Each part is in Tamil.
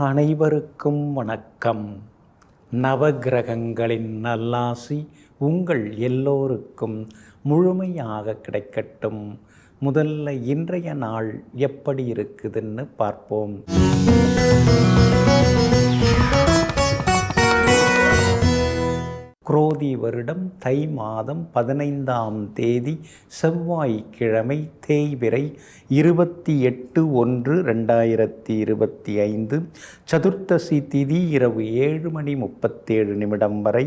அனைவருக்கும் வணக்கம். நவகிரகங்களின் நல்லாசி உங்கள் எல்லோருக்கும் முழுமையாக கிடைக்கட்டும். முதல்ல இன்றைய நாள் எப்படி இருக்குதுன்னு பார்ப்போம். குரோதி வருடம் தை மாதம் 15ஆம் தேதி செவ்வாய்க்கிழமை, தேய்பிறை 28/1/2025. சதுர்த்தசி திதி இரவு 7:37 வரை.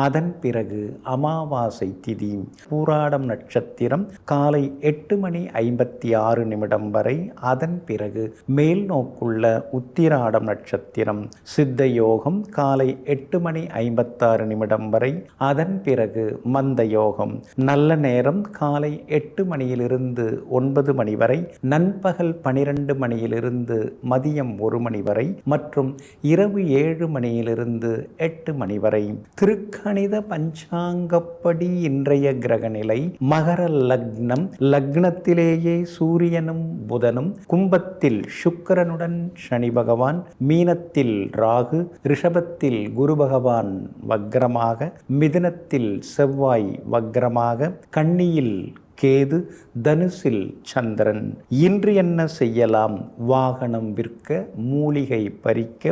அதன் பிறகு அமாவாசை திதி. பூராடம் நட்சத்திரம் காலை 8:56 வரை. அதன் பிறகு மேல் நோக்குள்ள உத்திராடம் நட்சத்திரம். சித்த யோகம் காலை 8:56 வரை. அதன் பிறகு மந்த யோகம். நல்ல நேரம் காலை 8 மணியிலிருந்து 9 மணி வரை, நண்பகல் 12 மணியிலிருந்து மதியம் 1 மணி வரை மற்றும் இரவு 7 மணியிலிருந்து 8 மணி வரை. திருக்கணித பஞ்சாங்கப்படி இன்றைய கிரகநிலை மகர லக்னம். லக்னத்திலேயே சூரியனும் புதனும், கும்பத்தில் சுக்கிரனுடன் சனி பகவான், மீனத்தில் ராகு, ரிஷபத்தில் குரு பகவான் வக்ரமாக, மிதுனத்தில் செவ்வாய் வக்ரமாக, கன்னியில் கேது, தனுசில் சந்திரன். இன்று என்ன செய்யலாம்? வாகனம் விற்க, மூலிகை பறிக்க,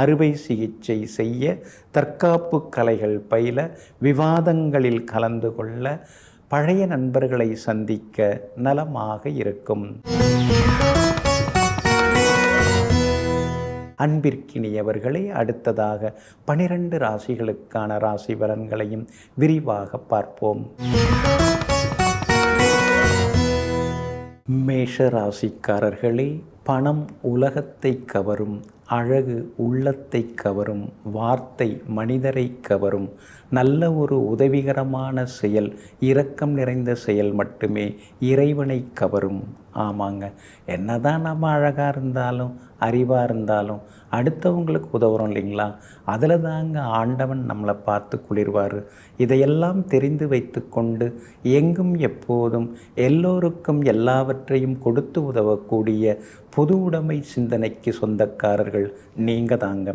அறுவை சிகிச்சை செய்ய, தற்காப்பு கலைகள் பயில, விவாதங்களில் கலந்து கொள்ள, பழைய நண்பர்களை சந்திக்க நலமாக இருக்கும். அன்பிற்கினியவர்களே, அடுத்ததாக 12 ராசிகளுக்கான ராசி பலன்களையும் விரிவாக பார்ப்போம். மேஷ ராசிக்காரர்களே, பணம் உலகத்தை கவரும், அழகு உள்ளத்தை கவரும், வார்த்தை மனிதரை கவரும். நல்ல ஒரு உதவிகரமான செயல், இரக்கம் நிறைந்த செயல் மட்டுமே இறைவனை கவரும். ஆமாங்க, என்னதான் நம்ம அழகாக இருந்தாலும் அறிவாக இருந்தாலும் அடுத்தவங்களுக்கு உதவுறோம் இல்லைங்களா? அதில் தாங்க ஆண்டவன் நம்மளை பார்த்து குளிர்வார். இதையெல்லாம் தெரிந்து வைத்து கொண்டு எங்கும் எப்போதும் எல்லோருக்கும் எல்லாவற்றையும் கொடுத்து உதவக்கூடிய பொது உடைமை சிந்தனைக்கு சொந்தக்காரர்கள் நீங்கள் தாங்க.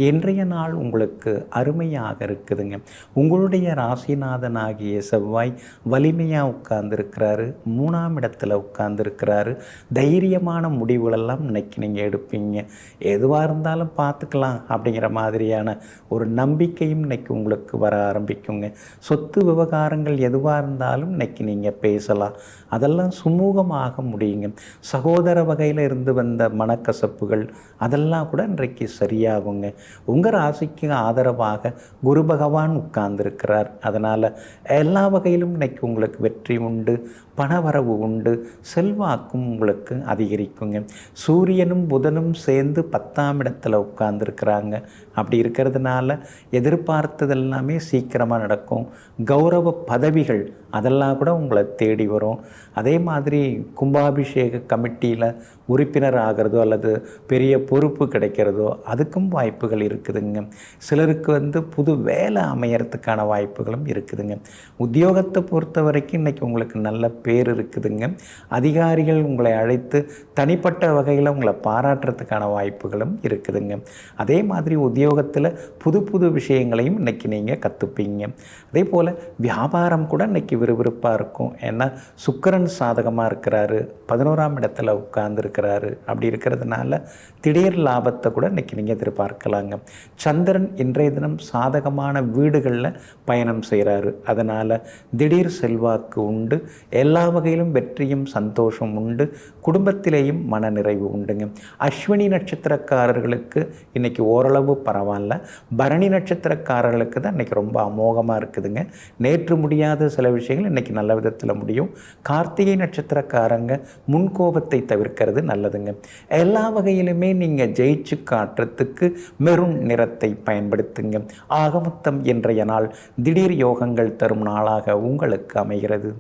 இன்றைய நாள் உங்களுக்கு அருமையாக இருக்குதுங்க. உங்களுடைய ராசிநாதனாகிய செவ்வாய் வலிமையாக உட்கார்ந்துருக்கிறாரு, 3ஆம் இடத்துல உட்கார்ந்துருக்கிறாரு. தைரியமான முடிவுகளெல்லாம் இன்னைக்கு நீங்கள் எடுப்பீங்க. எதுவாக இருந்தாலும் பார்த்துக்கலாம் அப்படிங்கிற மாதிரியான ஒரு நம்பிக்கையும் இன்னைக்கு உங்களுக்கு வர ஆரம்பிக்குங்க. சொத்து விவகாரங்கள் எதுவாக இருந்தாலும் இன்னைக்கு நீங்கள் பேசலாம், அதெல்லாம் சுமூகமாக முடியுங்க. சகோதர வகையில் இருந்து வந்த மனக்கசப்புகள் அதெல்லாம் கூட இன்றைக்கு சரியாகுங்க. உங்கள் ராசிக்கு ஆதரவாக குரு பகவான் உட்கார்ந்துருக்கிறார். அதனால் எல்லா வகையிலும் இன்னைக்கு உங்களுக்கு வெற்றி உண்டு, பணவரவு உண்டு, செல்வாக்கும் உங்களுக்கு அதிகரிக்குங்க. சூரியனும் புதனும் சேர்ந்து 10ஆம் இடத்துல உட்கார்ந்துருக்கிறாங்க. அப்படி இருக்கிறதுனால எதிர்பார்த்தது எல்லாமே சீக்கிரமாக நடக்கும். கௌரவ பதவிகள் அதெல்லாம் கூட உங்களை தேடி வரும். அதே மாதிரி கும்பாபிஷேக கமிட்டியில் உறுப்பினர் ஆகிறதோ அல்லது பெரிய பொறுப்பு கிடைக்கிறதோ அதுக்கும் வாய்ப்புகள் இருக்குதுங்க. சிலருக்கு புது வேலை அமையறதுக்கான வாய்ப்புகளும் இருக்குதுங்க. உத்தியோகத்தை பொறுத்த வரைக்கும் இன்றைக்கி உங்களுக்கு நல்ல பேர் இருக்குதுங்க. அதிகாரிகள் உங்களை அழைத்து தனிப்பட்ட வகையில் உங்களை பாராட்டுறதுக்கான வாய்ப்புகளும் இருக்குதுங்க. அதே மாதிரி உத்தியோகத்தில் புது புது விஷயங்களையும் இன்றைக்கி நீங்கள் கற்றுப்பீங்க. அதே போல் வியாபாரம் கூட இன்றைக்கி விறுவிறுப்பாக இருக்கும். ஏன்னா சுக்கிரன் சாதகமாக இருக்கிறாரு, 11ஆம் இடத்துல உட்கார்ந்துருக்கிறாரு. அப்படி இருக்கிறதுனால திடீர் லாபத்தை கூட இன்றைக்கி நீங்கள் எதிர்பார்க்கலாங்க. சந்திரன் இன்றைய தினம் சாதகமான வீடுகளில் பயணம் செய்கிறாரு. அதனால் திடீர் செல்வாக்கு உண்டு, எல்லா வகையிலும் வெற்றியும் சந்தோஷம் உண்டு, குடும்பத்திலேயும் மன நிறைவு உண்டுங்க. அஸ்வினி நட்சத்திரக்காரர்களுக்கு இன்றைக்கி ஓரளவு பரவாயில்ல. பரணி நட்சத்திரக்காரர்களுக்கு தான் இன்றைக்கி ரொம்ப அமோகமாக இருக்குதுங்க. நேற்று முடியாத சில விஷயங்கள் இன்றைக்கி நல்ல விதத்தில் முடியும். கார்த்திகை நட்சத்திரக்காரங்க முன்கோபத்தை தவிர்க்கிறது நல்லதுங்க. எல்லா வகையிலுமே நீங்கள் ஜெயிச்சு காட்டுறதுக்கு மெரூன் நிறத்தை பயன்படுத்துங்க. ஆகமொத்தம் இன்றைய நாள் திடீர் யோகங்கள் தரும் நாளாக உங்களுக்கு அமைகிறது.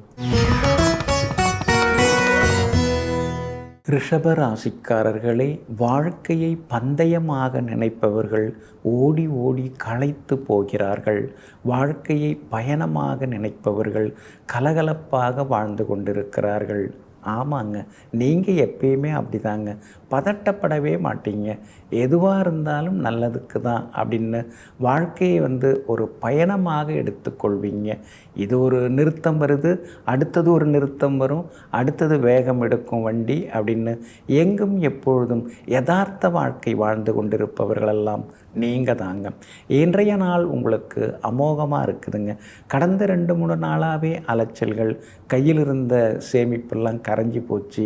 ரிஷப ராசிக்காரர்களே, வாழ்க்கையை பந்தயமாக நினைப்பவர்கள் ஓடி ஓடி களைத்து போகிறார்கள். வாழ்க்கையை பயணமாக நினைப்பவர்கள் கலகலப்பாக வாழ்ந்து கொண்டிருக்கிறார்கள். ஆமாங்க. நீங்கள் எப்பயுமே அப்படிதாங்க. பதட்டப்படவே மாட்டீங்க. எதுவாக இருந்தாலும் நல்லதுக்கு தான் அப்படின்னு வாழ்க்கையை ஒரு பயணமாக எடுத்துக்கொள்வீங்க. இது ஒரு நிறுத்தம் வருது, அடுத்தது ஒரு நிறுத்தம் வரும், அடுத்தது வேகம் எடுக்கும் வண்டி அப்படின்னு எங்கும் எப்பொழுதும் யதார்த்த வாழ்க்கை வாழ்ந்து கொண்டிருப்பவர்களெல்லாம் நீங்கள் தாங்க. இன்றைய நாள் உங்களுக்கு அமோகமாக இருக்குதுங்க. கடந்த 2-3 நாளாகவே அலைச்சல்கள், கையில் இருந்த சேமிப்பெல்லாம் கரைஞ்சி போச்சு.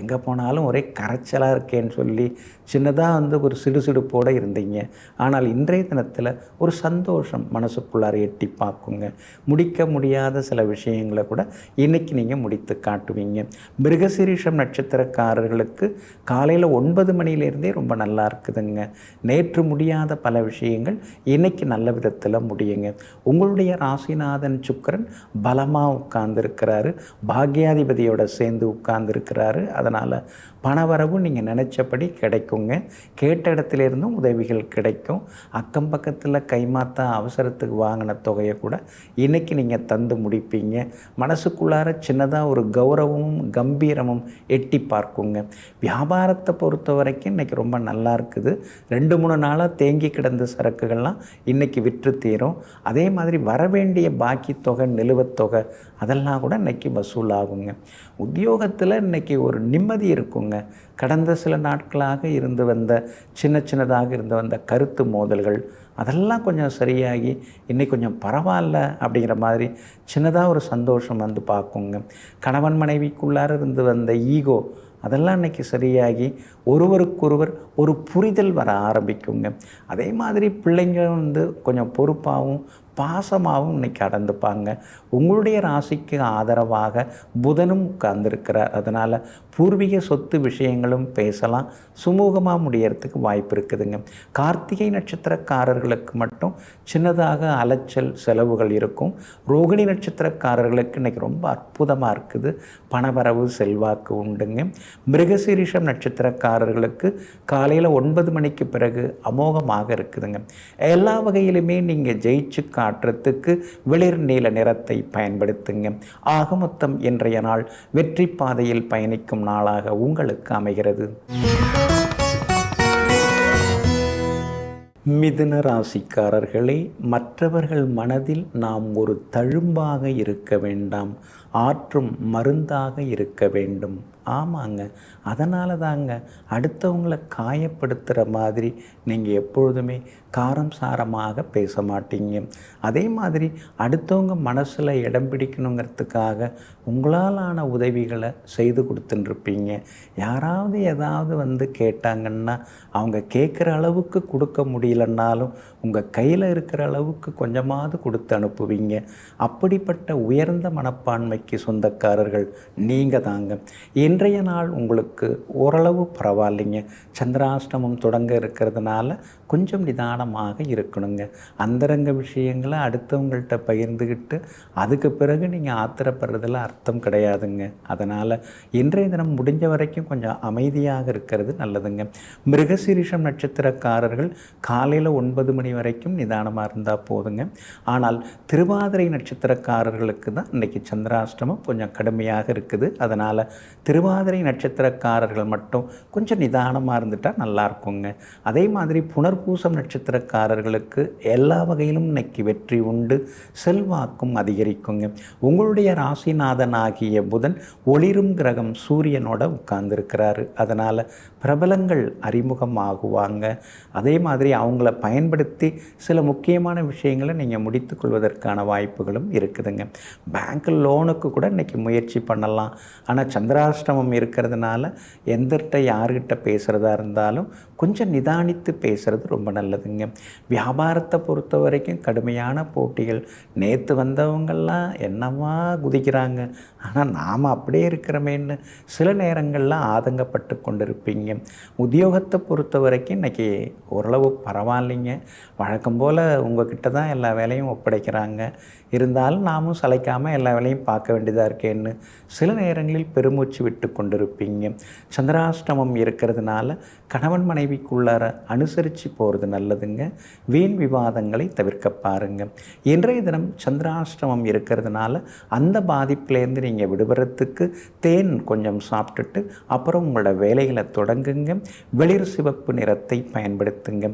எங்கே போனாலும் ஒரே கரைச்சலாக இருக்கேன்னு சொல்லி சின்னதாக ஒரு சிடுசிடுப்போடு இருந்தீங்க. ஆனால் இன்றைய தினத்தில் ஒரு சந்தோஷம் மனசுக்குள்ளார எட்டி பார்க்குங்க. முடிக்க முடியாத சில விஷயங்களை கூட இன்றைக்கி நீங்கள் முடித்து காட்டுவீங்க. மிருகசீரிஷம் நட்சத்திரக்காரர்களுக்கு காலையில் 9 மணிலேருந்தே ரொம்ப நல்லா இருக்குதுங்க. நேற்று முடியாத பல விஷயங்கள் இன்றைக்கி நல்ல விதத்தில் முடியுங்க. உங்களுடைய ராசிநாதன் சுக்கிரன் பலமாக உட்கார்ந்துருக்கிறாரு, பாக்யாதிபதியோட சேர்ந்து உட்கார்ந்துருக்கிறாரு. அதனால் பணவரவு நீங்கள் நினச்சபடி கிடைக்குங்க. கேட்ட இடத்துலேருந்தும் உதவிகள் கிடைக்கும். அக்கம் பக்கத்தில் கைமாற்ற அவசரத்துக்கு வாங்கின தொகையை கூட இன்றைக்கி நீங்கள் தந்து முடிப்பீங்க. மனசுக்குள்ளார சின்னதாக ஒரு கௌரவமும் கம்பீரமும் எட்டி பார்க்குங்க. வியாபாரத்தை பொறுத்த வரைக்கும் இன்றைக்கி ரொம்ப நல்லா இருக்குது. 2-3 நாளாக தேங்கி கிடந்த சரக்குகள்லாம் இன்றைக்கி விற்று தீரும். அதே மாதிரி வரவேண்டிய பாக்கி தொகை, நிலுவத் தொகை அதெல்லாம் கூட இன்றைக்கி வசூலாகுங்க. உத்தியோகத்தில் இன்றைக்கி ஒரு நிம்மதி இருக்குங்க. கடந்த சில நாட்களாக இருந்து வந்த சின்னதாக இருந்து வந்த கருத்து மோதல்கள் அதெல்லாம் கொஞ்சம் சரியாகி இன்றைக்கி கொஞ்சம் பரவாயில்ல அப்படிங்கிற மாதிரி சின்னதாக ஒரு சந்தோஷம் பார்க்குங்க. கணவன் மனைவிக்குள்ளார இருந்து வந்த ஈகோ அதெல்லாம் இன்றைக்கி சரியாகி ஒருவருக்கொருவர் ஒரு புரிதல் வர ஆரம்பிக்குங்க. அதே மாதிரி பிள்ளைங்க கொஞ்சம் பொறுப்பாகவும் பாசமாகவும் இன்றைக்கி அடந்துப்பாங்க. உங்களுடைய ராசிக்கு ஆதரவாக புதனும் உட்கார்ந்துருக்கிறார். அதனால் பூர்வீக சொத்து விஷயங்களும் பேசலாம், சுமூகமாக முடியறதுக்கு வாய்ப்பு இருக்குதுங்க. கார்த்திகை நட்சத்திரக்காரர்களுக்கு மட்டும் சின்னதாக அலைச்சல் செலவுகள் இருக்கும். ரோகிணி நட்சத்திரக்காரர்களுக்கு இன்றைக்கி ரொம்ப அற்புதமாக இருக்குது. பணவரவு செல்வாக்கு உண்டுங்க. மிருகசீரிஷம் நட்சத்திரக்காரர்களுக்கு காலையில் 9 மணிக்கு பிறகு அமோகமாக இருக்குதுங்க. எல்லா வகையிலுமே நீங்கள் ஜெயிச்சு காட்டுறதுக்கு வெளிர் நீல நிறத்தை பயன்படுத்துங்க. ஆக மொத்தம் இன்றைய நாள் வெற்றி பாதையில் பயணிக்கும் நாளாக உங்களுக்கு அமைகிறது. மிதுன ராசிக்காரர்களே, மற்றவர்கள் மனதில் நாம் ஒரு தழும்பாக இருக்க வேண்டாம், ஆற்றும் மருந்தாக இருக்க வேண்டும். ஆமாங்க, அதனால தாங்க அடுத்தவங்களை காயப்படுத்துகிற மாதிரி நீங்கள் எப்பொழுதுமே காரம் சாரமாக பேச மாட்டீங்க. அதே மாதிரி அடுத்தவங்க மனசில் இடம் பிடிக்கணுங்கிறதுக்காக உங்களாலான உதவிகளை செய்து கொடுத்துட்டுருப்பீங்க. யாராவது ஏதாவது கேட்டாங்கன்னா அவங்க கேட்குற அளவுக்கு கொடுக்க முடியலன்னாலும் உங்கள் கையில் இருக்கிற அளவுக்கு கொஞ்சமாவது கொடுத்து அனுப்புவீங்க. அப்படிப்பட்ட உயர்ந்த மனப்பான்மைக்கு சொந்தக்காரர்கள் நீங்கள் தாங்க. இன்றைய நாள் உங்களுக்கு ஓரளவு பரவாயில்லைங்க. சந்திராஷ்டமம் தொடங்க இருக்கிறதுனால கொஞ்சம் நிதானமாக இருக்கணுங்க. அந்தரங்க விஷயங்களை அடுத்தவங்கள்ட்ட பகிர்ந்துக்கிட்டு அதுக்கு பிறகு நீங்கள் ஆத்திரப்படுறதுல அர்த்தம் கிடையாதுங்க. அதனால் இன்றைய தினம் முடிஞ்ச வரைக்கும் கொஞ்சம் அமைதியாக இருக்கிறது நல்லதுங்க. மிருகசீரிஷம் நட்சத்திரக்காரர்கள் காலையில் 9 மணி வரைக்கும் நிதானமாக இருந்தால் போதுங்க. ஆனால் திருவாதிரை நட்சத்திரக்காரர்களுக்கு தான் இன்றைக்கி சந்திராஷ்டமம் கொஞ்சம் கடுமையாக இருக்குது. அதனால் திருவாதிரை நட்சத்திரக்காரர்கள் மட்டும் கொஞ்சம் நிதானமாக இருந்துட்டால் நல்லாயிருக்குங்க. அதே மாதிரி புனர்பூசம் நட்சத்திரக்காரர்களுக்கு எல்லா வகையிலும் இன்னைக்கு வெற்றி உண்டு, செல்வாக்கும் அதிகரிக்குங்க. உங்களுடைய ராசிநாதன் ஆகிய புதன் ஒளிரும் கிரகம் சூரியனோட உட்கார்ந்துருக்கிறாரு. அதனால் பிரபலங்கள் அறிமுகம் ஆகுவாங்க. அதே மாதிரி அவங்கள பயன்படுத்தி சில முக்கியமான விஷயங்களை நீங்கள் முடித்து கொள்வதற்கான வாய்ப்புகளும் இருக்குதுங்க. பேங்க் லோனுக்கு கூட இன்றைக்கி முயற்சி பண்ணலாம். ஆனால் சந்திராஷ்டமம் இருக்கிறதுனால எந்தர்கிட்ட யார்கிட்ட பேசுகிறதா இருந்தாலும் கொஞ்சம் நிதானித்து பேசுகிறது ரொம்ப நல்லதுங்க. வியாபாரத்தை பொறுத்த வரைக்கும் கடுமையான போட்டிகள். நேற்று வந்தவங்கள்லாம் என்னவா குதிக்கிறாங்க, ஆனால் நாம் அப்படியே இருக்கிறோமேன்னு சில நேரங்களில் ஆதங்கப்பட்டு கொண்டிருப்பீங்க. உத்தியோகத்தை பொறுத்த வரைக்கும் இன்றைக்கி ஓரளவு பரவாயில்லைங்க. வழக்கம் போல் உங்ககிட்ட தான் எல்லா வேலையும் ஒப்படைக்கிறாங்க, இருந்தாலும் நாமும் சளைக்காமல் எல்லா வேலையும் பார்க்க வேண்டியதாக இருக்கேன்னு சில நேரங்களில் பெருமூச்சு விட்டு கொண்டிருப்பீங்க. சந்திராஷ்டமம் இருக்கிறதுனால கணவன் மனைவிக்குள்ளார அனுசரித்து போகிறது நல்லதுங்க. வீண் விவாதங்களை தவிர்க்க பாருங்கள். இன்றைய தினம் சந்திராஷ்டமம் இருக்கிறதுனால அந்த பாதிப்பிலேருந்து நீங்கள் விடுபடுறதுக்கு தேன் கொஞ்சம் சாப்பிட்டுட்டு அப்புறம் உங்களோட வேலைகளை தொடங்குங்க. வெளிர் சிவப்பு நிறத்தை பயன்படுத்துங்க.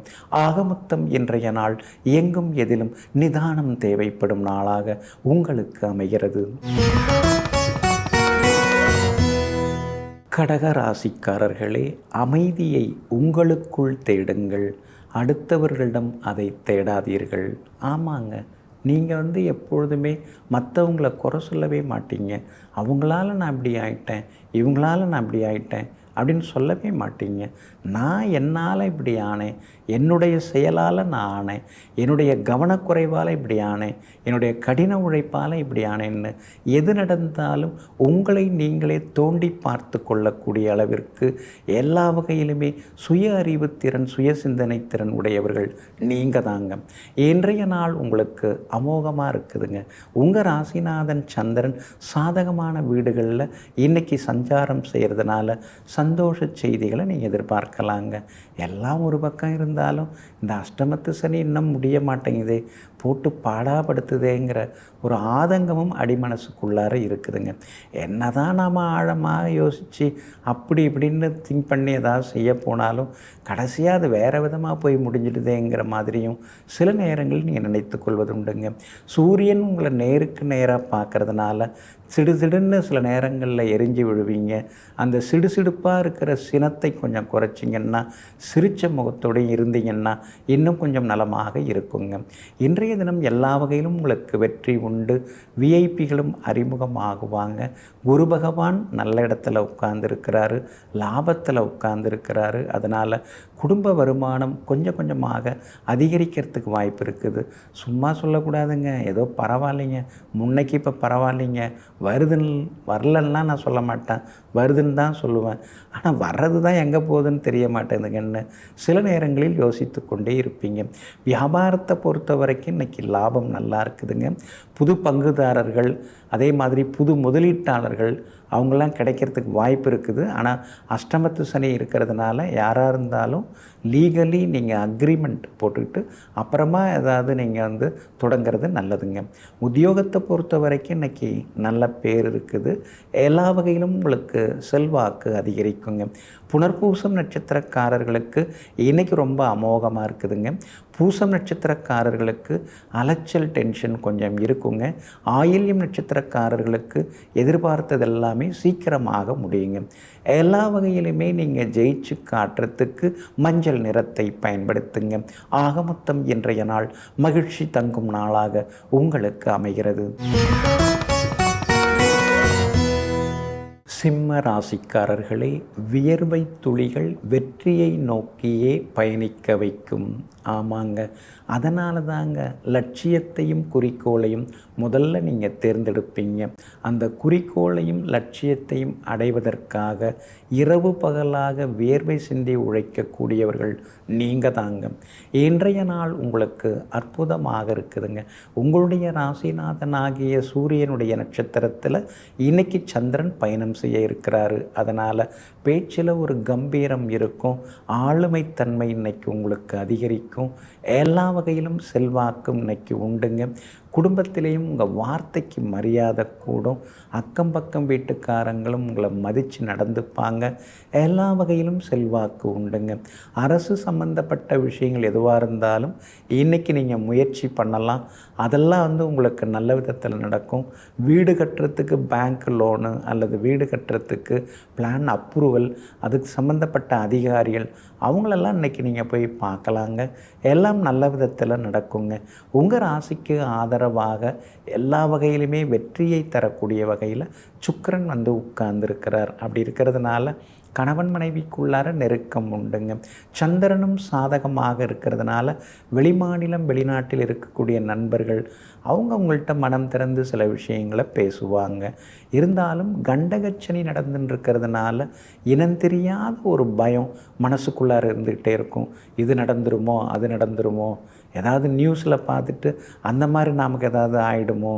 ஆகமொத்தம் இன்றைய நாள் எங்கும் எதிலும் நிதானம் தேவைப்படும் நாளாக உங்களுக்கு அமைகிறது. கடக ராசிக்காரர்களே, அமைதியை உங்களுக்குள் தேடுங்கள், அடுத்தவர்களிடம் அதை தேடாதீர்கள். ஆமாங்க, நீங்கள் எப்பொழுதுமே மற்றவங்கள குறை சொல்லவே மாட்டீங்க. அவங்களால நான் இப்படி ஆயிட்டேன், இவங்களால நான் இப்படி ஆயிட்டேன் அப்படின்னு சொல்லவே மாட்டீங்க. நான் என்னால் இப்படி ஆனேன், என்னுடைய செயலால் நான் ஆனேன், என்னுடைய கவனக்குறைவால் இப்படி ஆனேன், என்னுடைய கடின உழைப்பால் இப்படி ஆனேன்னு எது நடந்தாலும் உங்களை நீங்களே தோண்டி பார்த்து கொள்ளக்கூடிய அளவிற்கு எல்லா வகையிலுமே சுய அறிவுத்திறன், சுய சிந்தனை திறன் உடையவர்கள் நீங்கள் தாங்க. இன்றைய நாள் உங்களுக்கு அமோகமாக இருக்குதுங்க. உங்கள் ராசிநாதன் சந்திரன் சாதகமான வீடுகளில் இன்றைக்கி சஞ்சாரம் செய்கிறதுனால சந்தோஷ செய்திகளை நீங்கள் எதிர்பார்க்கலாங்க. எல்லாம் ஒரு பக்கம் இருந்தாலும் இந்த அஷ்டமத்து சனி இன்னும் முடிய மாட்டேங்குது, போட்டு பாடாப்படுத்துதேங்கிற ஒரு ஆதங்கமும் அடிமனசுக்குள்ளார இருக்குதுங்க. என்ன தான் நாம் ஆழமாக யோசித்து அப்படி இப்படின்னு திங்க் பண்ணி ஏதாவது செய்ய போனாலும் கடைசியாக அது வேறு விதமாக போய் முடிஞ்சிடுதேங்கிற மாதிரியும் சில நேரங்களில் நீங்கள் நினைத்து கொள்வது உண்டுங்க. சூரியன் உங்களை நேருக்கு நேராக பார்க்கறதுனால சிடுசிடுன்னு சில நேரங்களில் எரிஞ்சு விழுவீங்க. அந்த சிடுசிடுப்பாக இருக்கிற சினத்தை கொஞ்சம் குறைச்சிங்கன்னா, சிரித்த முகத்தோடு இருந்தீங்கன்னா இன்னும் கொஞ்சம் நலமாக இருக்குங்க. இன்றைய தினம் எல்லா வகையிலும் உங்களுக்கு வெற்றி உண்டு. விஐபிகளும் அறிமுகமாகுவாங்க. குரு பகவான் நல்ல இடத்துல உட்கார்ந்துருக்கிறாரு, லாபத்தில் உட்கார்ந்துருக்கிறாரு. அதனால் குடும்ப வருமானம் கொஞ்சம் கொஞ்சமாக அதிகரிக்கிறதுக்கு வாய்ப்பு இருக்குது. சும்மா சொல்லக்கூடாதுங்க, ஏதோ பரவாயில்லைங்க, முன்னைக்கு இப்போ பரவாயில்லைங்க, வருதுன்னு வரலன்னா நான் சொல்ல மாட்டேன், வருதுன்னு தான் சொல்லுவேன். ஆனால் வர்றது தான் எங்கே போகுதுன்னு தெரிய மாட்டேங்குதுங்கன்னு சில நேரங்களில் யோசித்து கொண்டே இருப்பீங்க. வியாபாரத்தை பொறுத்த வரைக்கும் இன்றைக்கி லாபம் நல்லா இருக்குதுங்க. புது பங்குதாரர்கள், அதே மாதிரி புது முதலீட்டாளர்கள் அவங்களாம் கிடைக்கிறதுக்கு வாய்ப்பு இருக்குது. ஆனால் அஷ்டமத்து சனி இருக்கிறதுனால யாராக இருந்தாலும் லீகலி நீங்கள் அக்ரிமெண்ட் போட்டுக்கிட்டு அப்புறமா ஏதாவது நீங்கள் தொடங்கிறது நல்லதுங்க. உத்தியோகத்தை பொறுத்த வரைக்கும் இன்றைக்கி நல்ல பேர் இருக்குது. எல்லா வகையிலும் உங்களுக்கு செல்வாக்கு அதிகரிக்குங்க. புனர்பூசம் நட்சத்திரக்காரர்களுக்கு இன்றைக்கி ரொம்ப அமோகமாக இருக்குதுங்க. பூசம் நட்சத்திரக்காரர்களுக்கு அலைச்சல் டென்ஷன் கொஞ்சம் இருக்குங்க. ஆயில்யம் நட்சத்திரக்காரர்களுக்கு எதிர்பார்த்தது எல்லாமே சீக்கிரமாக முடியுங்க. எல்லா வகையிலுமே நீங்கள் ஜெயிச்சு காட்டுறதுக்கு மஞ்சள் நிறத்தை பயன்படுத்துங்க. ஆக மொத்தம் இன்றைய நாள் மகிழ்ச்சி தங்கும் நாளாக உங்களுக்கு அமைகிறது. சிம்ம ராசிக்காரர்களே, வியர்வை துளிகள் வெற்றியை நோக்கியே பயணிக்க வைக்கும். ஆமாங்க, அதனால தாங்க லட்சியத்தையும் குறிக்கோளையும் முதல்ல நீங்கள் தேர்ந்தெடுப்பீங்க. அந்த குறிக்கோளையும் லட்சியத்தையும் அடைவதற்காக இரவு பகலாக வியர்வை சிந்தி உழைக்கக்கூடியவர்கள் நீங்கள் தாங்க. இன்றைய நாள் உங்களுக்கு அற்புதமாக இருக்குதுங்க. உங்களுடைய ராசிநாதனாகிய சூரியனுடைய நட்சத்திரத்தில் இன்னைக்கு சந்திரன் பயணம் செய்ய இருக்கிறாரு. அதனால் பேச்சில் ஒரு கம்பீரம் இருக்கும். ஆளுமைத்தன்மை இன்னைக்கு உங்களுக்கு அதிகரிக்கும். எல்லா வகையிலும் செல்வாக்கும் இன்னைக்கு உண்டுங்க. குடும்பத்திலேயும் உங்கள் வார்த்தைக்கு மரியாதை கூடும். அக்கம் பக்கம் வீட்டுக்காரங்களும் உங்களை மதித்து நடந்துப்பாங்க. எல்லா வகையிலும் செல்வாக்கு உண்டுங்க. அரசு சம்பந்தப்பட்ட விஷயங்கள் எதுவாக இருந்தாலும் இன்றைக்கி நீங்கள் முயற்சி பண்ணலாம். அதெல்லாம் உங்களுக்கு நல்ல விதத்தில் நடக்கும். வீடு கட்டுறதுக்கு பேங்க் லோனு அல்லது வீடு கட்டுறதுக்கு பிளான் அப்ரூவல், அதுக்கு சம்மந்தப்பட்ட அதிகாரிகள் அவங்களெல்லாம் இன்றைக்கி நீங்கள் போய் பார்க்கலாங்க. எல்லாம் நல்ல விதத்தில் நடக்குங்க. உங்கள் ராசிக்கு ஆதரவாக எல்லா வகையிலுமே வெற்றியை தரக்கூடிய வகையில் சுக்கிரன் உட்கார்ந்துருக்கிறார். அப்படி இருக்கிறதுனால கணவன் மனைவிக்குள்ளார நெருக்கம் உண்டுங்க. சந்திரனும் சாதகமாக இருக்கிறதுனால வெளிமாநிலம் வெளிநாட்டில் இருக்கக்கூடிய நண்பர்கள் அவங்க உங்கள்கிட்ட மனம் திறந்து சில விஷயங்களை பேசுவாங்க. இருந்தாலும் கண்டகச்சனி நடந்துன்னு இருக்கிறதுனால இனம் தெரியாத ஒரு பயம் மனசுக்குள்ளார இருந்துக்கிட்டே இருக்கும். இது நடந்துருமோ, அது நடந்துருமோ, ஏதாவது நியூஸில் பார்த்துட்டு அந்த மாதிரி நமக்கு ஏதாவது ஆகிடுமோ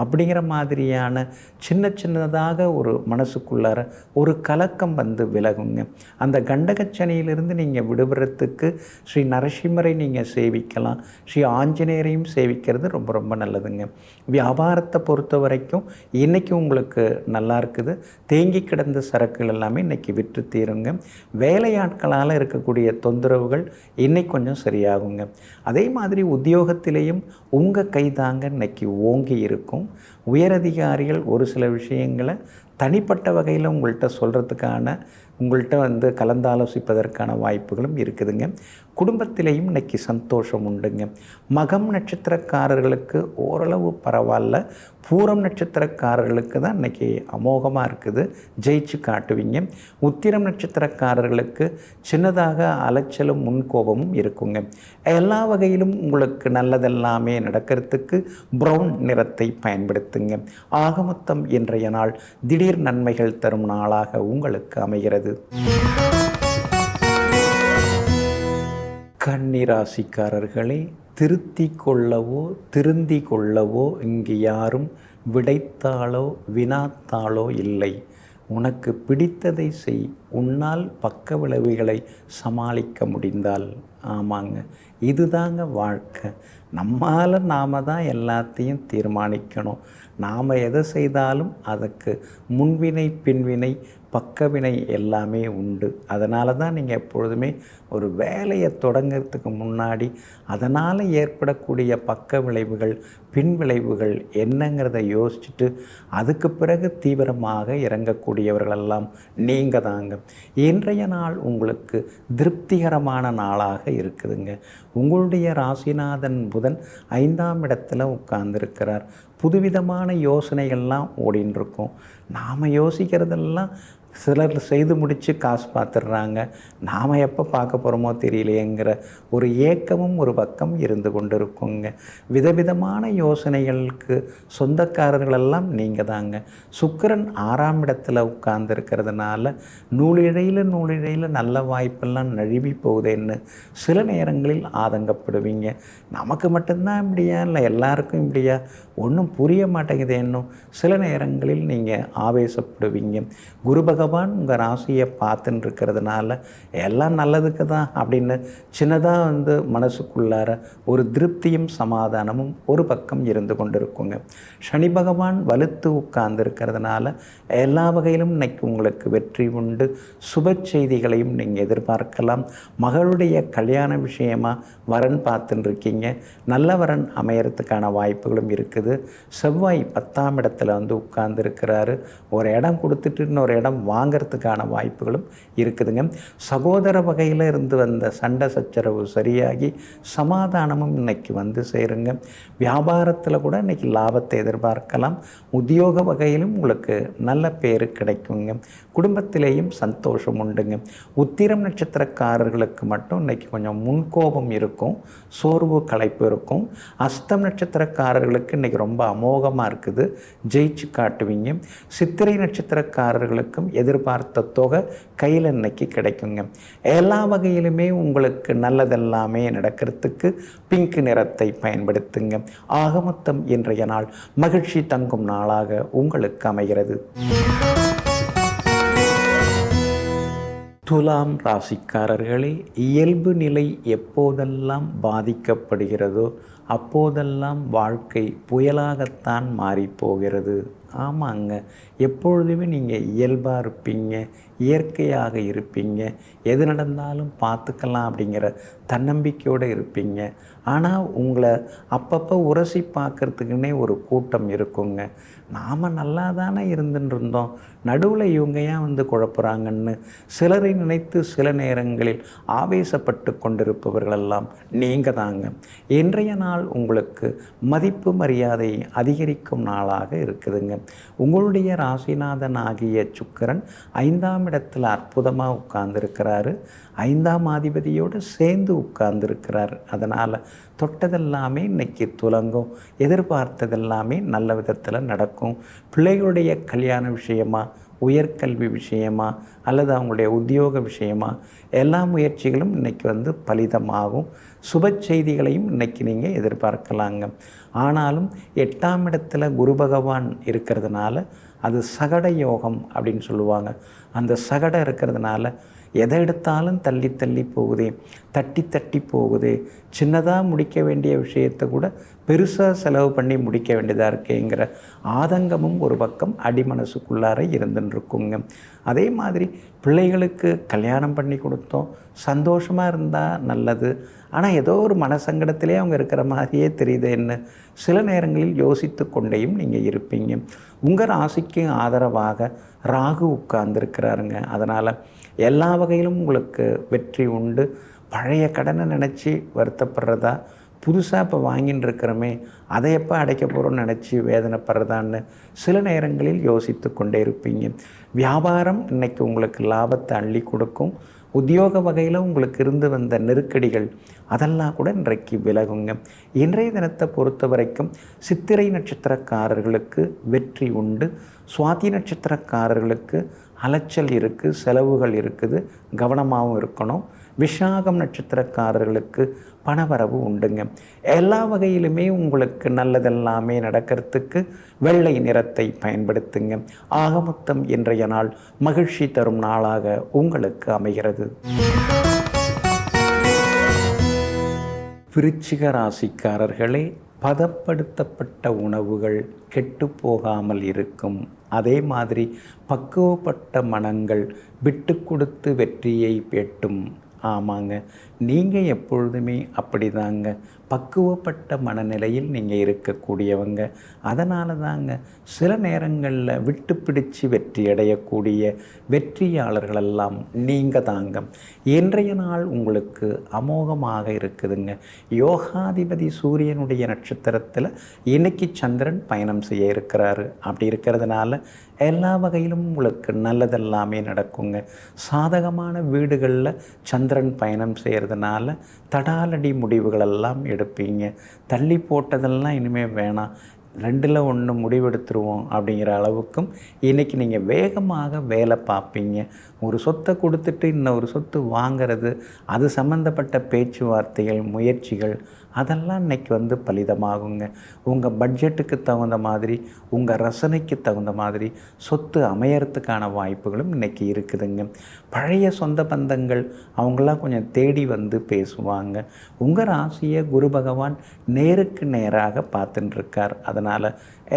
அப்படிங்கிற மாதிரியான சின்ன சின்னதாக ஒரு மனசுக்குள்ளார ஒரு கலக்கம் வந்து விலகுங்க. அந்த கண்டகச்சனையிலிருந்து நீங்கள் விடுபடுறதுக்கு ஸ்ரீ நரசிம்மரை நீங்கள் சேவிக்கலாம். ஸ்ரீ ஆஞ்சநேயரையும் சேவிக்கிறது ரொம்ப ரொம்ப நல்லதுங்க. வியாபாரத்தை பொறுத்த வரைக்கும் இன்றைக்கி உங்களுக்கு நல்லா இருக்குது. தேங்கி கிடந்த சரக்குகள் எல்லாமே இன்றைக்கி விற்று தீருங்க. வேலையாட்களால் இருக்கக்கூடிய தொந்தரவுகள் இன்னைக்கு கொஞ்சம் சரியாகுங்க. அதே மாதிரி உத்தியோகத்திலேயும் உங்கள் கைதாங்க இன்றைக்கி ஓங்கி இருக்கும். உயரதிகாரிகள் ஒரு சில விஷயங்களை தனிப்பட்ட வகையில் உங்கள்கிட்ட சொல்கிறதுக்கான உங்கள்கிட்ட வந்து கலந்தாலோசிப்பதற்கான வாய்ப்புகளும் இருக்குதுங்க. குடும்பத்திலையும் இன்றைக்கி சந்தோஷம் உண்டுங்க. மகம் நட்சத்திரக்காரர்களுக்கு ஓரளவு பரவாயில்ல. பூரம் நட்சத்திரக்காரர்களுக்கு தான் இன்றைக்கி அமோகமாக இருக்குது, ஜெயிச்சு காட்டுவீங்க. உத்திரம் நட்சத்திரக்காரர்களுக்கு சின்னதாக அலைச்சலும் முன்கோபமும் இருக்குங்க. எல்லா வகையிலும் உங்களுக்கு நல்லதெல்லாமே நடக்கிறதுக்கு ப்ரௌன் நிறத்தை பயன்படுத்துங்க. ஆகமொத்தம் இன்றைய நாள் திடீர் நன்மைகள் தரும் நாளாக உங்களுக்கு அமைகிறது. கன்னிராசிக்காரர்களே, திருத்தி கொள்ளவோ திருந்தி கொள்ளவோ இங்கு யாரும் விடைத்தாளோ வினாத்தாளோ இல்லை. உனக்கு பிடித்ததை செய். உன்னால் பக்க விளைவுகளை சமாளிக்க முடிந்தால். ஆமாங்க, இதுதாங்க வாழ்க்கை. நம்மால் நாம் தான் எல்லாத்தையும் தீர்மானிக்கணும். நாம் எதை செய்தாலும் அதுக்கு முன்வினை பின்வினை பக்கவினை எல்லாமே உண்டு. அதனால தான் நீங்கள் எப்பொழுதுமே ஒரு வேலையை தொடங்கிறதுக்கு முன்னாடி அதனால் ஏற்படக்கூடிய பக்க விளைவுகள் பின் விளைவுகள் என்னங்கிறத யோசிச்சுட்டு அதுக்கு பிறகு தீவிரமாக இறங்கக்கூடியவர்களெல்லாம் நீங்கள் தாங்க. இன்றைய நாள் உங்களுக்கு திருப்திகரமான நாளாக இருக்குதுங்க. உங்களுடைய ராசிநாதன் புதன் 5ஆம் இடத்துல உட்கார்ந்துருக்கிறார். புதுவிதமான யோசனைகள்லாம் ஓடின்னு இருக்கும். நாம் யோசிக்கிறதெல்லாம் சிலர் செய்து முடித்து காசு பார்த்துடுறாங்க. நாம் எப்போ பார்க்க போகிறோமோ தெரியலையேங்கிற ஒரு ஏக்கமும் ஒரு பக்கம் இருந்து கொண்டு இருக்குங்க. விதவிதமான யோசனைகளுக்கு சொந்தக்காரர்களெல்லாம் நீங்கள் தாங்க. சுக்கிரன் 6ஆம் இடத்துல உட்கார்ந்துருக்கிறதுனால நூலிழையில் நல்ல வாய்ப்பெல்லாம் நழுவி போகுதுன்னு சில நேரங்களில் ஆதங்கப்படுவீங்க. நமக்கு மட்டும்தான் இப்படியா, இல்லை எல்லாருக்கும் இப்படியா, ஒன்றும் புரிய மாட்டேங்குது. இன்னும் சில நேரங்களில் நீங்கள் ஆவேசப்படுவீங்க. குரு பகவான் உங்கள் ராசியை பார்த்துன்னு இருக்கிறதுனால எல்லாம் நல்லதுக்கு தான் அப்படின்னு சின்னதாக வந்து மனசுக்குள்ளார ஒரு திருப்தியும் சமாதானமும் ஒரு பக்கம் இருந்து கொண்டு இருக்குங்க. சனி பகவான் வலுத்து உட்கார்ந்து இருக்கிறதுனால எல்லா வகையிலும் இன்னைக்கு உங்களுக்கு வெற்றி உண்டு. சுப செய்திகளையும் நீங்கள் எதிர்பார்க்கலாம். மகளுடைய கல்யாண விஷயமாக வரன் பார்த்துன்னு இருக்கீங்க. நல்ல வரன் அமையறதுக்கான வாய்ப்புகளும் இருக்குது. செவ்வாய் 10ஆம் இடத்துல வந்து உட்கார்ந்து இருக்கிறாரு. ஒரு இடம் கொடுத்துட்டு இன்னொரு இடம் வாங்கிறதுக்கான வாய்ப்புகளும் இருக்குதுங்க. சகோதர வகையில் இருந்து வந்த சண்டை சச்சரவு சரியாகி சமாதானமும் இன்னைக்கு வந்து சேருங்க. வியாபாரத்தில் கூட இன்னைக்கு லாபத்தை எதிர்பார்க்கலாம். உத்தியோக வகையிலும் உங்களுக்கு நல்ல பேர் கிடைக்குங்க. குடும்பத்திலேயும் சந்தோஷம் உண்டுங்க. உத்திரம் நட்சத்திரக்காரர்களுக்கு மட்டும் இன்னைக்கு கொஞ்சம் முன்கோபம் இருக்கும், சோர்வு களைப்பு இருக்கும். அஸ்தம் நட்சத்திரக்காரர்களுக்கு இன்னைக்கு ரொம்ப அமோகமாக இருக்குது, ஜெயிச்சு காட்டுவீங்க. சித்திரை நட்சத்திரக்காரர்களுக்கும் எதிர்பார்த்த தொகை கையில் இன்னைக்கு கிடைக்குங்க. எல்லா வகையிலுமே உங்களுக்கு நல்லதெல்லாமே நடக்கிறதுக்கு பிங்க் நிறத்தை பயன்படுத்துங்க. ஆகமொத்தம் இன்றைய நாள் மகிழ்ச்சி தங்கும் நாளாக உங்களுக்கு அமைகிறது. துலாம் ராசிக்காரர்களே, இயல்பு நிலை எப்போதெல்லாம் பாதிக்கப்படுகிறதோ அப்போதெல்லாம் வாழ்க்கை புயலாகத்தான் மாறிப்போகிறது. ஆமாங்க, எப்பொழுதுமே நீங்கள் இயல்பாக இருப்பீங்க, இயற்கையாக இருப்பீங்க, எது நடந்தாலும் பார்த்துக்கலாம் அப்படிங்கிற தன்னம்பிக்கையோடு இருப்பீங்க. ஆனால் உங்களை அப்பப்போ உரசி பார்க்குறதுக்குன்னே ஒரு கூட்டம் இருக்குங்க. நாம் நல்லா தானே இருந்துன்னு இருந்தோம், நடுவில் இவங்க ஏன் வந்து குழப்புறாங்கன்னு சிலரை நினைத்து சில நேரங்களில் ஆவேசப்பட்டு கொண்டிருப்பவர்களெல்லாம் நீங்கள் தாங்க. இன்றைய நாள் உங்களுக்கு மதிப்பு மரியாதை அதிகரிக்கும் நாளாக இருக்குதுங்க. உங்களுடைய ராசிநாதன் ஆகிய சுக்கிரன் 5ஆம் இடத்துல அற்புதமாக உட்கார்ந்துருக்கிறாரு. 5ஆம் அதிபதியோடு சேர்ந்து உட்கார்ந்துருக்கிறார். அதனால் தொட்டதெல்லாமே இன்னைக்கு துலங்கும். எதிர்பார்த்ததெல்லாமே நல்ல விதத்தில் நடக்கும். பிள்ளைகளுடைய கல்யாண விஷயமாக உயர்கல்வி விஷயமா அல்லது அவங்களுடைய உத்தியோக விஷயமா எல்லா முயற்சிகளும் இன்றைக்கி வந்து பலிதமாகும். சுப செய்திகளையும் இன்றைக்கி நீங்கள் எதிர்பார்க்கலாங்க. ஆனாலும் 8ஆம் இடத்துல குரு பகவான் இருக்கிறதுனால அது சகட யோகம் அப்படின்னு சொல்லுவாங்க. அந்த சகடம் இருக்கிறதுனால எதை எடுத்தாலும் தள்ளி தள்ளி போகுதே, தட்டி தட்டி போகுதே, சின்னதாக முடிக்க வேண்டிய விஷயத்தை கூட பெருசாக செலவு பண்ணி முடிக்க வேண்டியதாக இருக்கேங்கிற ஆதங்கமும் ஒரு பக்கம் அடிமனசுக்குள்ளார இருந்துருக்குங்க. அதே மாதிரி பிள்ளைகளுக்கு கல்யாணம் பண்ணி கொடுத்தோம், சந்தோஷமாக இருந்தால் நல்லது, ஆனால் ஏதோ ஒரு மனசங்கடத்திலே அவங்க இருக்கிற மாதிரியே தெரியுதுன்னு சில நேரங்களில் யோசித்து கொண்டேயும் நீங்கள் இருப்பீங்க. உங்கள் ராசிக்கு ஆதரவாக ராகு உட்கார்ந்துருக்கிறாருங்க. அதனால் எல்லா வகையிலும் உங்களுக்கு வெற்றி உண்டு. பழைய கடனை நினச்சி வருத்தப்படுறதா, புதுசாக இப்போ வாங்கின்னு இருக்கிறோமே அதை எப்போ அடைக்க போகிறோன்னு நினச்சி வேதனைப்படுறதான்னு சில நேரங்களில் யோசித்து கொண்டே இருப்பீங்க. வியாபாரம் இன்றைக்கி உங்களுக்கு லாபத்தை அள்ளி கொடுக்கும். உத்தியோக வகையில் உங்களுக்கு இருந்து வந்த நெருக்கடிகள் அதெல்லாம் கூட இன்றைக்கு விலகுங்க. இன்றைய தினத்தை பொறுத்த வரைக்கும் சித்திரை நட்சத்திரக்காரர்களுக்கு வெற்றி உண்டு. சுவாதி நட்சத்திரக்காரர்களுக்கு அலைச்சல் இருக்குது, செலவுகள் இருக்குது, கவனமாகவும் இருக்கணும். விஷாகம் நட்சத்திரக்காரர்களுக்கு பணவரவு உண்டுங்க. எல்லா வகையிலுமே உங்களுக்கு நல்லதெல்லாமே நடக்கிறதுக்கு வெள்ளை நிறத்தை பயன்படுத்துங்க. ஆக மொத்தம் இன்றைய நாள் மகிழ்ச்சி தரும் நாளாக உங்களுக்கு அமைகிறது. விருச்சிக ராசிக்காரர்களே, பதப்படுத்தப்பட்ட உணவுகள் கெட்டு போகாமல் இருக்கும். அதே மாதிரி பக்குவப்பட்ட மனங்கள் விட்டு கொடுத்து வெற்றியை எட்டும். ஆமாங்க, நீங்கள் எப்பொழுதுமே அப்படி தாங்க, பக்குவப்பட்ட மனநிலையில் நீங்கள் இருக்கக்கூடியவங்க. அதனால தாங்க சில நேரங்களில் விட்டு பிடிச்சு வெற்றி அடையக்கூடிய வெற்றியாளர்களெல்லாம் நீங்கள் தாங்க. இன்றைய நாள் உங்களுக்கு அமோகமாக இருக்குதுங்க. யோகாதிபதி சூரியனுடைய நட்சத்திரத்தில் இன்னைக்கு சந்திரன் பயணம் செய்ய இருக்கிறாரு. அப்படி இருக்கிறதுனால எல்லா வகையிலும் உங்களுக்கு நல்லதெல்லாமே நடக்குங்க. சாதகமான வீடுகளில் சந்திரன் பயணம் செய்கிறதுனால தடாலடி முடிவுகளெல்லாம் எடுப்பீங்க. தள்ளி போட்டதெல்லாம் இனிமேல் வேணாம், 2ல் 1 முடிவெடுத்துருவோம் அப்படிங்கிற அளவுக்கும் இன்றைக்கி நீங்கள் வேகமாக வேலை பார்ப்பீங்க. ஒரு சொத்தை கொடுத்துட்டு இன்னொரு சொத்து வாங்கிறது, அது சம்மந்தப்பட்ட பேச்சுவார்த்தைகள், முயற்சிகள் அதெல்லாம் இன்றைக்கி வந்து பலிதமாகுங்க. உங்கள் பட்ஜெட்டுக்கு தகுந்த மாதிரி, உங்கள் ரசனைக்கு தகுந்த மாதிரி சொத்து அமையறதுக்கான வாய்ப்புகளும் இன்றைக்கி இருக்குதுங்க. பழைய சொந்த பந்தங்கள் அவங்களாம் கொஞ்சம் தேடி வந்து பேசுவாங்க. உங்கள் ராசியை குரு பகவான் நேருக்கு நேராக பார்த்துட்டுருக்கார். அதனால்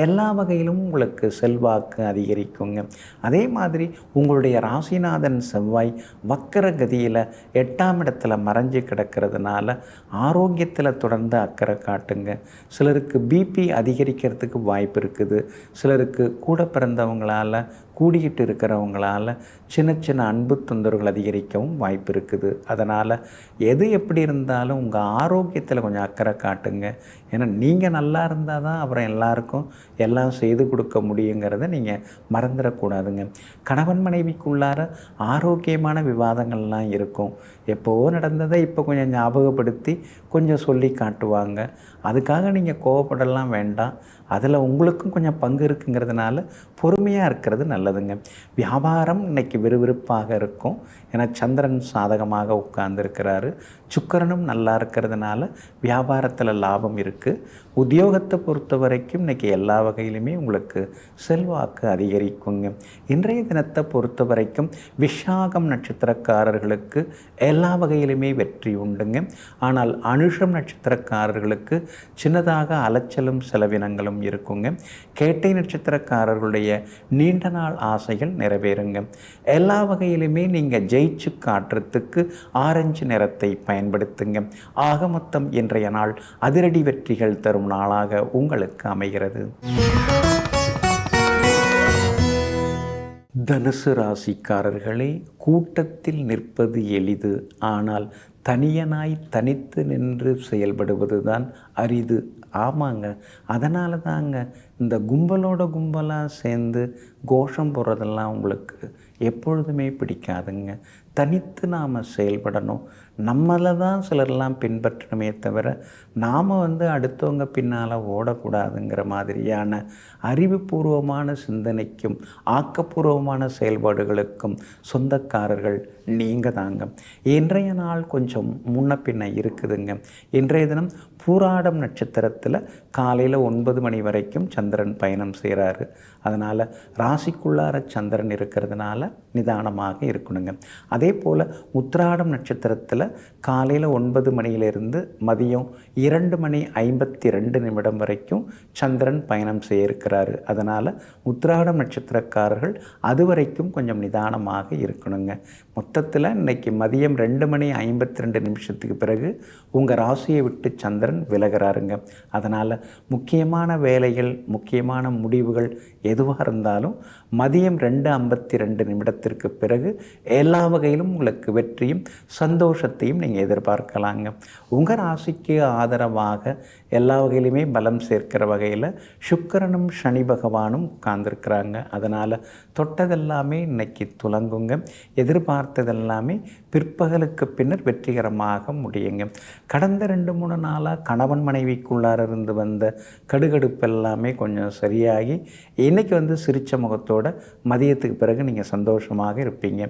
எல்லா வகையிலும் உங்களுக்கு செல்வாக்கு அதிகரிக்குங்க. அதே மாதிரி உங்களுடைய ராசிநாதன் செவ்வாய் வக்கர கதியில் 8ஆம் இடத்துல மறைஞ்சு கிடக்கிறதுனால ஆரோக்கியத்தில் தொடர்ந்து அக்கறை காட்டுங்க. சிலருக்கு பிபி அதிகரிக்கிறதுக்கு வாய்ப்பு இருக்குது. சிலருக்கு கூட பிறந்தவங்களால் கூடிக்கிட்டு இருக்கிறவங்களால் சின்ன சின்ன அன்பு தொந்தரவுகள் அதிகரிக்கவும் வாய்ப்பு இருக்குது. அதனால் எது எப்படி இருந்தாலும் உங்கள் ஆரோக்கியத்தில் கொஞ்சம் அக்கறை காட்டுங்க. ஏன்னா நீங்கள் நல்லா இருந்தால் தான் அப்புறம் எல்லாருக்கும் எல்லாம் செய்து கொடுக்க முடியுங்கிறத நீங்கள் மறந்துடக்கூடாதுங்க. கணவன் மனைவிக்குள்ளார ஆரோக்கியமான விவாதங்கள்லாம் இருக்கும். எப்போவோ நடந்ததை இப்போ கொஞ்சம் ஞாபகப்படுத்தி கொஞ்சம் சொல்லி காட்டுவாங்க. அதுக்காக நீங்கள் கோவப்படலாம் வேண்டாம். அதில் உங்களுக்கும் கொஞ்சம் பங்கு இருக்குங்கிறதுனால பொறுமையாக இருக்கிறது நல்லதுங்க. வியாபாரம் இன்றைக்கி விறுவிறுப்பாக இருக்கும். ஏன்னா சந்திரன் சாதகமாக உட்கார்ந்துருக்கிறாரு. சுக்கிரனும் நல்லா இருக்கிறதுனால வியாபாரத்தில் லாபம் இருக்குது. உத்தியோகத்தை பொறுத்த வரைக்கும் இன்றைக்கி எல்லா வகையிலுமே உங்களுக்கு செல்வாக்கு அதிகரிக்குங்க. இன்றைய தினத்தை பொறுத்த வரைக்கும் விஷாகம் நட்சத்திரக்காரர்களுக்கு எல்லா வகையிலுமே வெற்றி உண்டுங்க. ஆனால் அனுஷம் நட்சத்திரக்காரர்களுக்கு சின்னதாக அலைச்சலும் செலவினங்களும் இருக்குங்க. கேட்டை நட்சத்திரக்காரர்களுடைய நீண்ட நாள் ஆசைகள் நிறைவேறுங்க. எல்லா வகையிலுமே நீங்கள் ஜெயிச்சு காட்டுறதுக்கு ஆரஞ்சு நிறத்தை பயன்படுத்துங்க. ஆக மொத்தம் இன்றைய நாள் அதிரடி வெற்றிகள் தரும் நாளாக உங்களுக்கு அமைகிறது. தனுசு ராசிக்காரர்களே, கூட்டத்தில் நிற்பது எளிது, ஆனால் தனியனாய் தனித்து நின்று செயல்படுவதுதான் அரிது ஆமாங்க. அதனால தாங்க இந்த கும்பலோட கும்பலாக சேர்ந்து கோஷம் போடுறதெல்லாம் உங்களுக்கு எப்பொழுதுமே பிடிக்காதுங்க. தனித்து நாம் செயல்படணும். நம்மளை தான் சிலர்லாம் பின்பற்றணுமே தவிர நாம் அடுத்தவங்க பின்னால் ஓடக்கூடாதுங்கிற மாதிரியான அறிவுபூர்வமான சிந்தனைக்கும் ஆக்கப்பூர்வமான செயல்பாடுகளுக்கும் சொந்தக்காரர்கள் நீங்கள் தாங்க. இன்றைய நாள் கொஞ்சம் முன்ன பின்ன இருக்குதுங்க. இன்றைய தினம் பூராடம் நட்சத்திரத்தில் காலையில் 9 மணி வரைக்கும் சந்திரன் பயணம் செய்கிறாரு. அதனால் ராசிக்குள்ளார சந்திரன் இருக்கிறதுனால நிதானமாக இருக்கணுங்க. அதே போல் உத்திராடம் நட்சத்திரத்தில் காலையில் 9 மணியிலிருந்து மதியம் 2 மணி 52 நிமிடம் வரைக்கும் சந்திரன் பயணம் செய்ய இருக்கிறாரு. அதனால் உத்திராடம் நட்சத்திரக்காரர்கள் அது வரைக்கும் கொஞ்சம் நிதானமாக இருக்கணுங்க. மொத்தத்தில் இன்றைக்கி மதியம் 2 மணி 52 நிமிஷத்துக்கு பிறகு உங்கள் ராசியை விட்டு சந்திரன் விலகிறாருங்க. அதனால் முக்கியமான வேலைகள், முக்கியமான முடிவுகள் எதுவாக இருந்தாலும் மதியம் 2:52 நிமிடத்திற்கு பிறகு எல்லா வகையிலும் உங்களுக்கு வெற்றியும் சந்தோஷத்தையும் நீங்கள் எதிர்பார்க்கலாங்க. உங்கள் ராசிக்கு ஆதரவாக எல்லா வகையிலுமே பலம் சேர்க்கிற வகையில் சுக்கிரனும் சனி பகவானும் உட்கார்ந்துருக்கிறாங்க. அதனால் தொட்டதெல்லாமே இன்னைக்கு துலங்குங்க. எதிர்பார்த்ததெல்லாமே பிற்பகலுக்கு பின்னர் வெற்றிகரமாக முடியுங்க. கடந்த 2-3 நாளாக கணவன் மனைவிக்குள்ளார இருந்து வந்த கடுகடுப்பு எல்லாமே கொஞ்சம் சரியாகி இன்றைக்கி சிரித்த முகத்தோட மதியத்துக்கு பிறகு நீங்கள் சந்தோஷமாக இருப்பீங்க.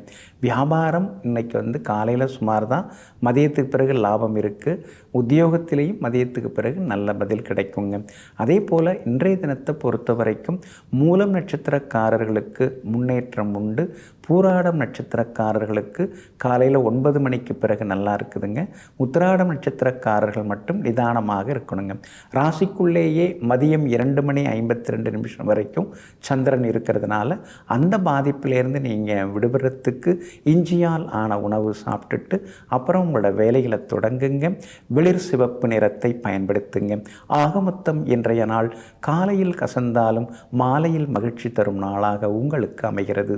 வியாபாரம் இன்றைக்கி காலையில் சுமார் தான், மதியத்துக்கு பிறகு லாபம் இருக்குது. உத்தியோகத்திலேயும் மதியத்துக்கு பிறகு நல்ல பதில் கிடைக்குங்க. அதே போல் இன்றைய தினத்தை பொறுத்த வரைக்கும் மூலம் நட்சத்திரக்காரர்களுக்கு முன்னேற்றம் உண்டு. பூராடம் நட்சத்திரக்காரர்களுக்கு காலையில் 9 மணிக்கு பிறகு நல்லா இருக்குதுங்க. உத்திராடம் நட்சத்திரக்காரர்கள் மட்டும் நிதானமாக இருக்கணுங்க. ராசிக்குள்ளேயே மதியம் 2 மணி 52 நிமிஷம் வரைக்கும் சந்திரன் இருக்கிறதுனால அந்த பாதிப்பிலேருந்து நீங்கள் விடுபடுறதுக்கு இஞ்சியால் ஆன உணவு சாப்பிட்டுட்டு அப்புறம் உங்களோட வேலைகளை தொடங்குங்க. வெளிர் சிவப்பு நிறத்தை பயன்படுத்துங்க. ஆக மொத்தம் இன்றைய நாள் காலையில் கசந்தாலும் மாலையில் மகிழ்ச்சி தரும் நாளாக உங்களுக்கு அமைகிறது.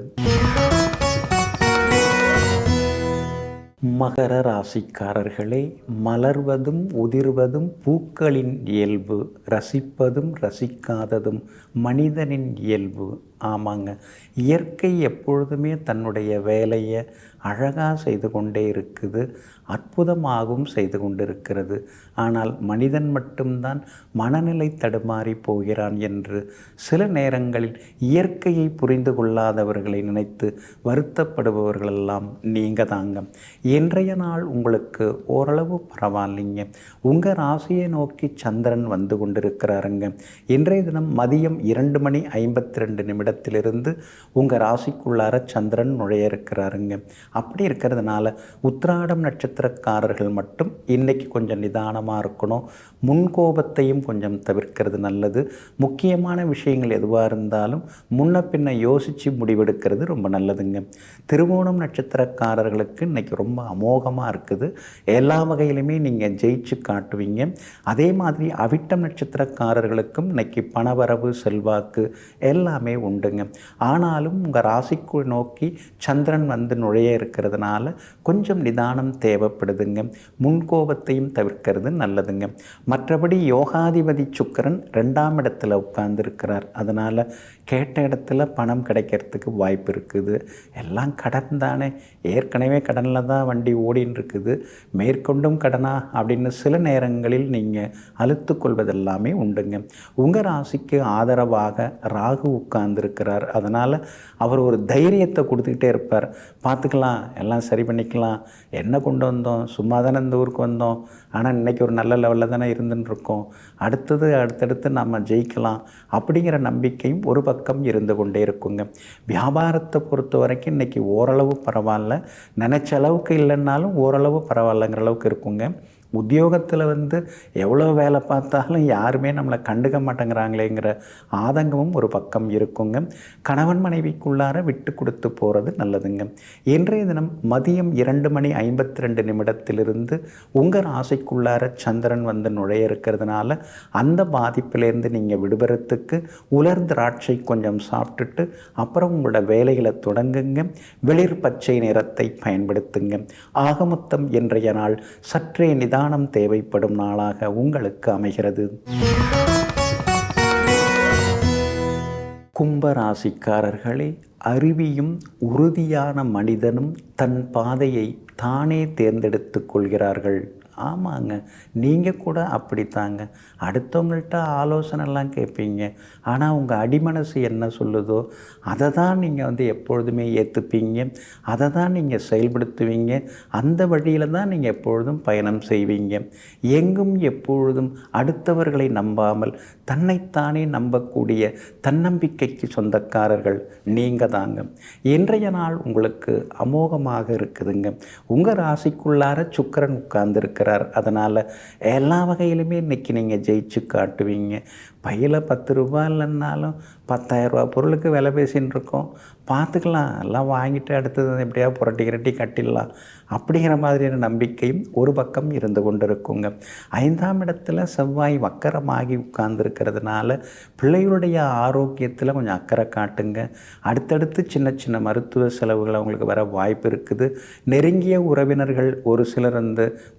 மகர ராசிக்காரர்களே, மலர்வதும் உதிர்வதும் பூக்களின் இயல்பு, ரசிப்பதும் ரசிக்காததும் மனிதனின் இயல்பு. ஆமாங்க, இயற்கை எப்பொழுதுமே தன்னுடைய வேலையை அழகாக செய்து கொண்டே இருக்குது, அற்புதமாகவும் செய்து கொண்டிருக்கிறது. ஆனால் மனிதன் மட்டும்தான் மனநிலை தடுமாறி போகிறான் என்று சில நேரங்களில் இயற்கையை புரிந்து கொள்ளாதவர்களை நினைத்து வருத்தப்படுபவர்களெல்லாம் நீங்கள் தாங்க. இன்றைய நாள் உங்களுக்கு ஓரளவு பரவாயில்லைங்க. உங்கள் ராசியை நோக்கி சந்திரன் வந்து கொண்டிருக்கிறாருங்க. இன்றைய தினம் மதியம் 2 மணி 52 நிமிடத்திலிருந்து உங்கள் ராசிக்குள்ளார சந்திரன் நுழைய இருக்கிறாருங்க. அப்படி இருக்கிறதுனால உத்திராடம் நட்சத்திரக்காரர்கள் மட்டும் இன்றைக்கி கொஞ்சம் நிதானமாக இருக்கணும். முன்கோபத்தையும் கொஞ்சம் தவிர்க்கிறது நல்லது. முக்கியமான விஷயங்கள் எதுவாக இருந்தாலும் முன்ன பின்ன யோசித்து முடிவெடுக்கிறது ரொம்ப நல்லதுங்க. திருவோணம் நட்சத்திரக்காரர்களுக்கு இன்றைக்கி ரொம்ப அமோகமாக இருக்குது. எல்லா வகையிலுமே நீங்கள் ஜெயிச்சு காட்டுவீங்க. அதே மாதிரி அவிட்டம் நட்சத்திரக்காரர்களுக்கும் இன்றைக்கி பணவரவு, செல்வாக்கு எல்லாமே உண்டுங்க. ஆனாலும் உங்கள் ராசிக்கு நோக்கி சந்திரன் வந்து நுழைய இருக்கிறதுனால கொஞ்சம் நிதானம் தேவைப்படுதுங்க. முன்கோபத்தையும் தவிர்க்கிறது நல்லதுங்க. மற்றபடி யோகாதிபதி சுக்கிரன் 2ஆம் இடத்துல உட்கார்ந்துருக்கிறார். அதனால் கேட்ட இடத்துல பணம் கிடைக்கிறதுக்கு வாய்ப்பு இருக்குது. எல்லாம் கடன் தானே, ஏற்கனவே கடனில் தான் வண்டி ஓடின்னு இருக்குது, மேற்கொண்டும் கடனா அப்படின்னு சில நேரங்களில் நீங்கள் அழுத்து கொள்வதெல்லாமே உண்டுங்க. உங்கள் ராசிக்கு ஆதரவாக ராகு உட்கார்ந்துருக்கிறார். அதனால் அவர் ஒரு தைரியத்தை கொடுத்துக்கிட்டே இருப்பார். பார்த்துக்கலாம், எல்லாம் சரி பண்ணிக்கலாம், என்ன கொண்டு வந்தோம், சும்மா தானே இந்த ஊருக்கு வந்தோம், ஆனால் இன்றைக்கி ஒரு நல்ல லெவலில் தானே இருந்துன்னு இருக்கோம், அடுத்தடுத்து நம்ம ஜெயிக்கலாம் அப்படிங்கிற நம்பிக்கையும் ஒரு பக்கம் இருந்து கொண்டே இருக்குங்க. வியாபாரத்தை பொறுத்த வரைக்கும் இன்றைக்கி ஓரளவு பரவாயில்ல, நினச்ச அளவுக்கு இல்லைன்னாலும் ஓரளவு பரவாயில்லைங்கிற அளவுக்கு இருக்குங்க. உத்தியோகத்தில் எவ்வளோ வேலை பார்த்தாலும் யாருமே நம்மளை கண்டுக்க மாட்டேங்கிறாங்களேங்கிற ஆதங்கமும் ஒரு பக்கம் இருக்குங்க. கணவன் மனைவிக்குள்ளார விட்டு கொடுத்து போகிறது நல்லதுங்க. இன்றைய தினம் மதியம் 2 மணி 52 நிமிடத்திலிருந்து உங்கள் ராசிக்குள்ளார சந்திரன் வந்து நுழைய இருக்கிறதுனால அந்த பாதிப்பிலேருந்து நீங்கள் விடுபடுறதுக்கு உலர் திராட்சை கொஞ்சம் சாப்பிட்டுட்டு அப்புறம் உங்களோட வேலைகளை தொடங்குங்க. வெளிர் பச்சை நிறத்தை பயன்படுத்துங்க. ஆக மொத்தம் இன்றைய நாள் சற்றே நிதான நிதானம் தேவைப்படும் நாளாக உங்களுக்கு அமைகிறது. கும்பராசிக்காரர்களே, அறிவியும் உறுதியான மனிதனும் தன் பாதையை தானே தேர்ந்தெடுத்து கொள்கிறார்கள். ஆமாங்க, நீங்கள் கூட அப்படித்தாங்க. அடுத்தவங்கள்ட்ட ஆலோசனைலாம் கேட்பீங்க, ஆனால் உங்கள் அடிமனசு என்ன சொல்லுதோ அதை தான் நீங்கள் எப்பொழுதுமே ஏற்றுப்பீங்க, அதை தான் நீங்கள் செயல்படுத்துவீங்க. அந்த வழியில் தான் நீங்கள் எப்பொழுதும் பயணம் செய்வீங்க. எங்கும் எப்பொழுதும் அடுத்தவர்களை நம்பாமல் தன்னைத்தானே நம்பக்கூடிய தன்னம்பிக்கைக்கு சொந்தக்காரர்கள் நீங்கள் தாங்க. இன்றைய நாள் உங்களுக்கு அமோகமாக இருக்குதுங்க. உங்கள் ராசிக்குள்ளார சுக்கிரன் உட்கார்ந்துருக்கிறார். அதனால் எல்லா வகையிலுமே இன்றைக்கி நீங்கள் ஜெயிச்சு காட்டுவீங்க. பையில் 10 ரூபா இல்லைன்னாலும் 10,000 ரூபா பொருளுக்கு விலை பேசின்னு இருக்கோம், பார்த்துக்கலாம், எல்லாம் வாங்கிட்டு அடுத்தது எப்படியாவது புரட்டி கிரட்டி கட்டிடலாம் அப்படிங்கிற மாதிரியான நம்பிக்கையும் ஒரு பக்கம் இருந்து கொண்டு இருக்குங்க. 5ஆம் இடத்துல செவ்வாய் வக்கரமாகி உட்கார்ந்துருக்கிறதுனால பிள்ளைகளுடைய ஆரோக்கியத்தில் கொஞ்சம் அக்கறை காட்டுங்க. அடுத்தடுத்து சின்ன சின்ன மருத்துவ செலவுகள் அவங்களுக்கு வர வாய்ப்பு இருக்குது. நெருங்கிய உறவினர்கள் ஒரு சிலர்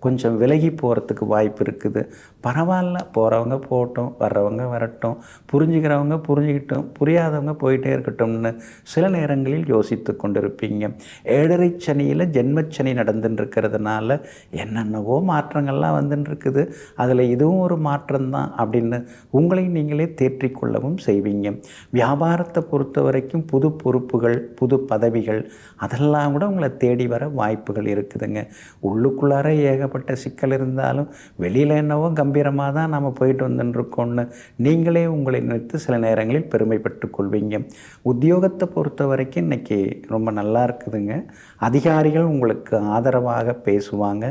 கொஞ்சம் விலகி போகிறதுக்கு வாய்ப்பு இருக்குது. பரவாயில்ல, போகிறவங்க போகட்டும், வர்றவங்க வரட்டும், புரிஞ்சுக்கிறவங்க புரிஞ்சுக்கிட்டும், புரியாதவங்க போயிட்டே இருக்கட்டும்னு சில நேரங்களில் யோசித்து கொண்டிருப்பீங்க. 7.5 சனியில் ஜென்மச்சனி நடந்துட்டுருக்கிறதுனால என்னென்னவோ மாற்றங்கள்லாம் வந்துட்டுருக்குது, அதில் இதுவும் ஒரு மாற்றம்தான் அப்படின்னு உங்களை நீங்களே தேற்றிக்கொள்ளவும் செய்வீங்க. வியாபாரத்தை பொறுத்த வரைக்கும் புது பொறுப்புகள், புது பதவிகள் அதெல்லாம் கூட உங்களை தேடி வர வாய்ப்புகள் இருக்குதுங்க. உள்ளுக்குள்ளார ஏகப்பட்ட சிக்கல் இருந்தாலும் வெளியில் என்னவோ கம்பீரமாக தான் நம்ம போயிட்டு வந்துட்டுருக்கோன்னு நீங்களே உங்களை நினைத்து சில நேரங்களில் பெருமைப்பட்டு கொள்வீங்க. உத்தியோகத்தை பொறுத்த வரைக்கும் இன்றைக்கி ரொம்ப நல்லா இருக்குதுங்க. அதிகாரிகள் உங்களுக்கு ஆதரவாக பேசுவாங்க.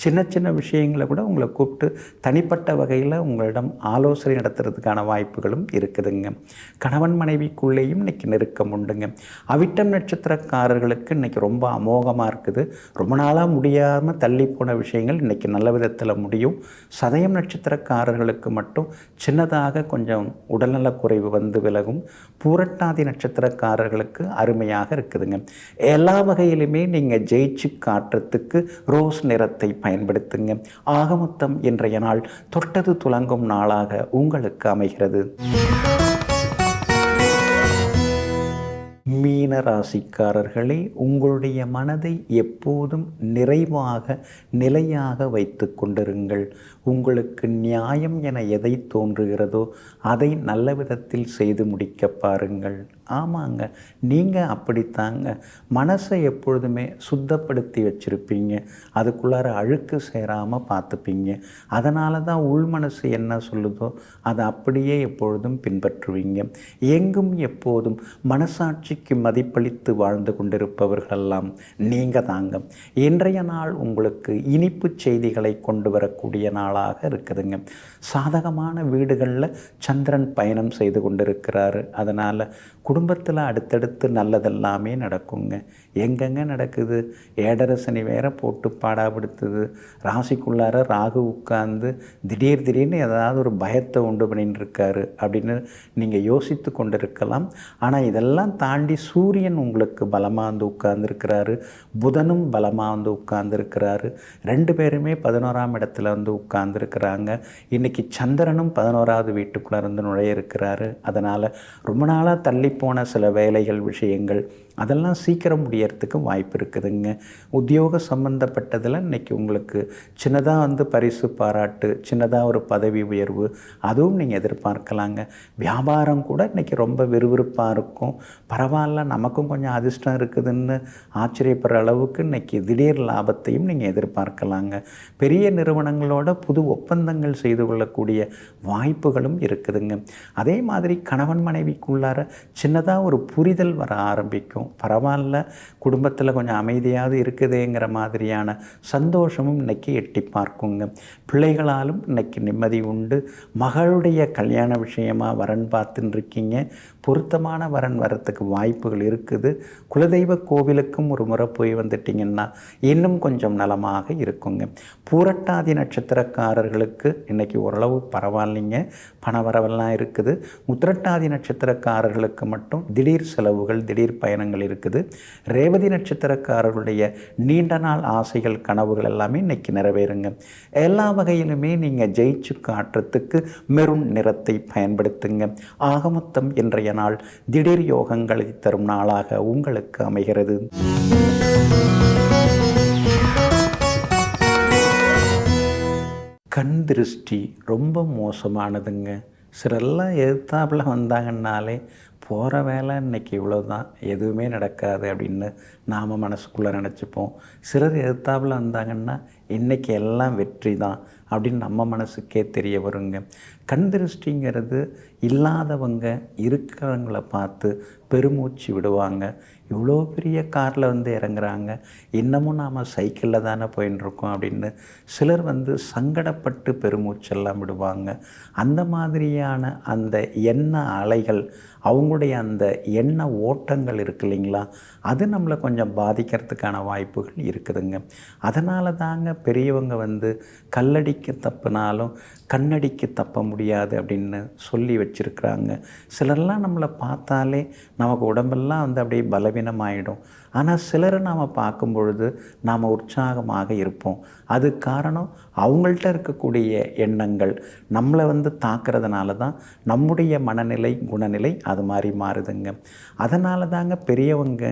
சின்ன சின்ன விஷயங்களை கூட உங்களை கூப்பிட்டு தனிப்பட்ட வகையில் உங்களிடம் ஆலோசனை நடத்துறதுக்கான வாய்ப்புகளும் இருக்குதுங்க. கணவன் மனைவிக்குள்ளேயும் இன்றைக்கி நெருக்கம் உண்டுங்க. அவிட்டம் நட்சத்திரக்காரர்களுக்கு இன்றைக்கி ரொம்ப அமோகமாக இருக்குது. ரொம்ப நாளாக முடியாமல் தள்ளி போன விஷயங்கள் இன்றைக்கி நல்ல விதத்தில் முடியும். சதயம் நட்சத்திரக்காரர்களுக்கு மட்டும் சின்னதாக கொஞ்சம் உடல்நலக்குறைவு வந்து விலகும். பூரட்டாதி நட்சத்திரக்காரர்களுக்கு அருமையாக இருக்குதுங்க. எல்லா வகையிலுமே நீங்கள் ஜெயிச்சு காட்டுறதுக்கு ரோஸ் நிறத்தை பயன்படுத்துங்க. ஆகமொத்தம் இன்றைய நாள் தொட்டது துலங்கும் நாளாக உங்களுக்கு அமைகிறது. மீன ராசிக்காரர்களே, உங்களுடைய மனதை எப்போதும் நிறைவாக நிலையாக வைத்து கொண்டிருங்கள். உங்களுக்கு நியாயம் என எதை தோன்றுகிறதோ அதை நல்ல விதத்தில் செய்து முடிக்க பாருங்கள். ஆமாங்க, நீங்கள் அப்படித்தாங்க. மனசை எப்பொழுதுமே சுத்தப்படுத்தி வச்சுருப்பீங்க, அதுக்குள்ளார அழுக்கு சேராமல் பார்த்துப்பீங்க. அதனால தான் உள் மனசு என்ன சொல்லுதோ அதை அப்படியே எப்பொழுதும் பின்பற்றுவீங்க. எங்கும் எப்போதும் மனசாட்சிக்கு மதிப்பளித்து வாழ்ந்து கொண்டிருப்பவர்களெல்லாம் நீங்கள் தாங்க. இன்றைய நாள் உங்களுக்கு இனிப்பு செய்திகளை கொண்டு வரக்கூடிய நாளாக இருக்குதுங்க. சாதகமான வீடுகளில் சந்திரன் பயணம் செய்து கொண்டிருக்கிறாரு. அதனால் குடும்பத்தில் அடுத்தடுத்து நல்லதெல்லாமே நடக்குங்க. எங்கெங்கே நடக்குது? 7.5 சனி வேற போட்டு பாடாப்படுத்துது. ராசிக்குள்ளார ராகு உட்கார்ந்து திடீர்னு ஏதாவது ஒரு பயத்தை உண்டு பண்ணிட்டு இருக்காரு அப்படின்னு நீங்கள் யோசித்து கொண்டிருக்கலாம். ஆனால் இதெல்லாம் தாண்டி சூரியன் உங்களுக்கு பலமாக உட்கார்ந்துருக்கிறாரு, புதனும் பலமாக உட்கார்ந்துருக்கிறாரு. 2 பேருமே 11ஆம் இடத்துல உட்கார்ந்துருக்கிறாங்க. இன்றைக்கி சந்திரனும் 11ஆவது வீட்டுக்குள்ளே நுழைய இருக்கிறாரு. அதனால் ரொம்ப நாளாக தள்ளி போன சில வேலைகள், விஷயங்கள் அதெல்லாம் சீக்கிரம் முடியறதுக்கு வாய்ப்பு இருக்குதுங்க. உத்தியோக சம்பந்தப்பட்டதில் இன்றைக்கி உங்களுக்கு சின்னதாக பரிசு பாராட்டு, சின்னதாக ஒரு பதவி உயர்வு அதுவும் நீங்கள் எதிர்பார்க்கலாங்க. வியாபாரம் கூட இன்றைக்கி ரொம்ப விறுவிறுப்பாக இருக்கும். பரவாயில்ல, நமக்கும் கொஞ்சம் அதிர்ஷ்டம் இருக்குதுன்னு ஆச்சரியப்படுற அளவுக்கு இன்றைக்கி திடீர் லாபத்தையும் நீங்கள் எதிர்பார்க்கலாங்க. பெரிய நிறுவனங்களோட புது ஒப்பந்தங்கள் செய்து கொள்ளக்கூடிய வாய்ப்புகளும் இருக்குதுங்க. அதே மாதிரி கணவன் மனைவிக்குள்ளார சின்னதாக ஒரு புரிதல் வர ஆரம்பிக்கும். பரவாயில்ல, குடும்பத்தில் கொஞ்சம் அமைதியாவது இருக்குதுங்கிற மாதிரியான சந்தோஷமும் இன்றைக்கி எட்டி பார்க்குங்க. பிள்ளைகளாலும் இன்றைக்கி நிம்மதி உண்டு. மகளுடைய கல்யாண விஷயமாக வரன் பார்த்துன்னு இருக்கீங்க. பொருத்தமான வரன் வரத்துக்கு வாய்ப்புகள் இருக்குது. குலதெய்வ கோவிலுக்கும் ஒரு முறை போய் வந்துட்டிங்கன்னா இன்னும் கொஞ்சம் நலமாக இருக்குங்க. பூரட்டாதி நட்சத்திரக்காரர்களுக்கு இன்றைக்கி ஓரளவு பரவாயில்லைங்க, பணவரவெல்லாம் இருக்குது. உத்திரட்டாதி நட்சத்திரக்காரர்களுக்கு மட்டும் திடீர் செலவுகள், திடீர் பயணங்கள் இருக்குது. ரேவதி நட்சத்திரக்காரர்களுடைய நீண்ட நாள் ஆசைகள், கனவுகள் எல்லாமே இன்றைக்கி நிறைவேறுங்க. எல்லா வகையிலுமே நீங்கள் ஜெயிச்சு காட்டுறதுக்கு மெரூன் நிறத்தை பயன்படுத்துங்க. ஆகமொத்தம் இன்றைய நாள் திடீர் யோகங்களை தரும் நாளாக உங்களுக்கு அமைகிறது. கண் திருஷ்டி ரொம்ப மோசமானதுங்க. சிலரெல்லாம் எதிர்த்தாப்பில் வந்தாங்கன்னாலே போகிற வேலை இன்றைக்கி இவ்வளோதான், எதுவுமே நடக்காது அப்படின்னு நாம் மனசுக்குள்ளே நினச்சிப்போம். சிலர் எதிர்த்தாப்பில் வந்தாங்கன்னா இன்றைக்கி எல்லாம் வெற்றி தான் அப்படின்னு நம்ம மனசுக்கே தெரிய வருங்க. கண் திருஷ்டிங்கிறது இல்லாதவங்க இருக்கிறவங்கள பார்த்து பெருமூச்சு விடுவாங்க. இவ்வளோ பெரிய காரில் இறங்குறாங்க, இன்னமும் நாம் சைக்கிளில் தானே போயின்ட்டுருக்கோம் அப்படின்னு சிலர் சங்கடப்பட்டு பெருமூச்செல்லாம் விடுவாங்க. அந்த மாதிரியான அந்த எண்ண அலைகள், அவங்களுடைய அந்த எண்ண ஓட்டங்கள் இருக்கு இல்லைங்களா, அது நம்மளை கொஞ்சம் பாதிக்கிறதுக்கான வாய்ப்புகள் இருக்குதுங்க. அதனால தாங்க பெரியவங்க கல்லடிக்கு தப்புனாலும் கண்ணடிக்கு தப்ப முடியாது அப்படின்னு சொல்லி வச்சுருக்குறாங்க. சிலர்லாம் நம்மளை பார்த்தாலே நமக்கு உடம்பெல்லாம் அப்படியே பலவீனமாயிடும். ஆனால் சிலரை நாம் பார்க்கும் பொழுது நாம் உற்சாகமாக இருப்போம். அது காரணம் அவங்கள்ட்ட இருக்கக்கூடிய எண்ணங்கள் நம்மளை தாக்குறதுனால தான் நம்முடைய மனநிலை, குணநிலை அது மாதிரி மாறுதுங்க. அதனால தாங்க பெரியவங்க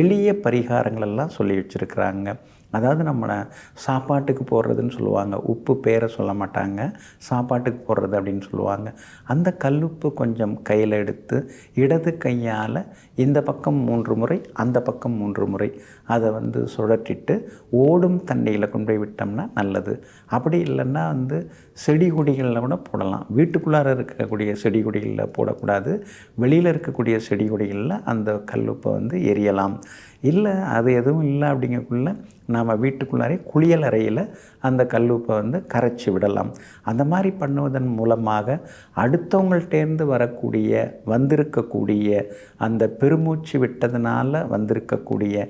எளிய பரிகாரங்களெல்லாம் சொல்லி வச்சுருக்குறாங்க. அதாவது நம்மளை சாப்பாட்டுக்கு போடுறதுன்னு சொல்லுவாங்க. உப்பு பேரை சொல்ல மாட்டாங்க, சாப்பாட்டுக்கு போடுறது அப்படின்னு சொல்லுவாங்க. அந்த கல்லுப்பு கொஞ்சம் கையில் எடுத்து இடது கையால் இந்த பக்கம் 3 முறை, அந்த பக்கம் 3 முறை அதை சுழற்றிட்டு ஓடும் தண்ணியில் கொண்டு போய் விட்டோம்னா நல்லது. அப்படி இல்லைன்னா செடி கொடிகளில் கூட போடலாம். வீட்டுக்குள்ளார இருக்கக்கூடிய செடி கொடிகளில் போடக்கூடாது. வெளியில் இருக்கக்கூடிய செடி கொடிகளில் அந்த கல்லுப்பை எரியலாம். இல்லை அது எதுவும் இல்லை அப்படிங்கக்குள்ள நாம் வீட்டுக்குள்ளாரே குளியல் அறையில் அந்த கல்லுப்பை கரைச்சி விடலாம். அந்த மாதிரி பண்ணுவதன் மூலமாக அடுத்தவங்கள்டேருந்து வரக்கூடிய வந்திருக்கக்கூடிய அந்த பெருமூச்சு விட்டதுனால வந்திருக்கக்கூடிய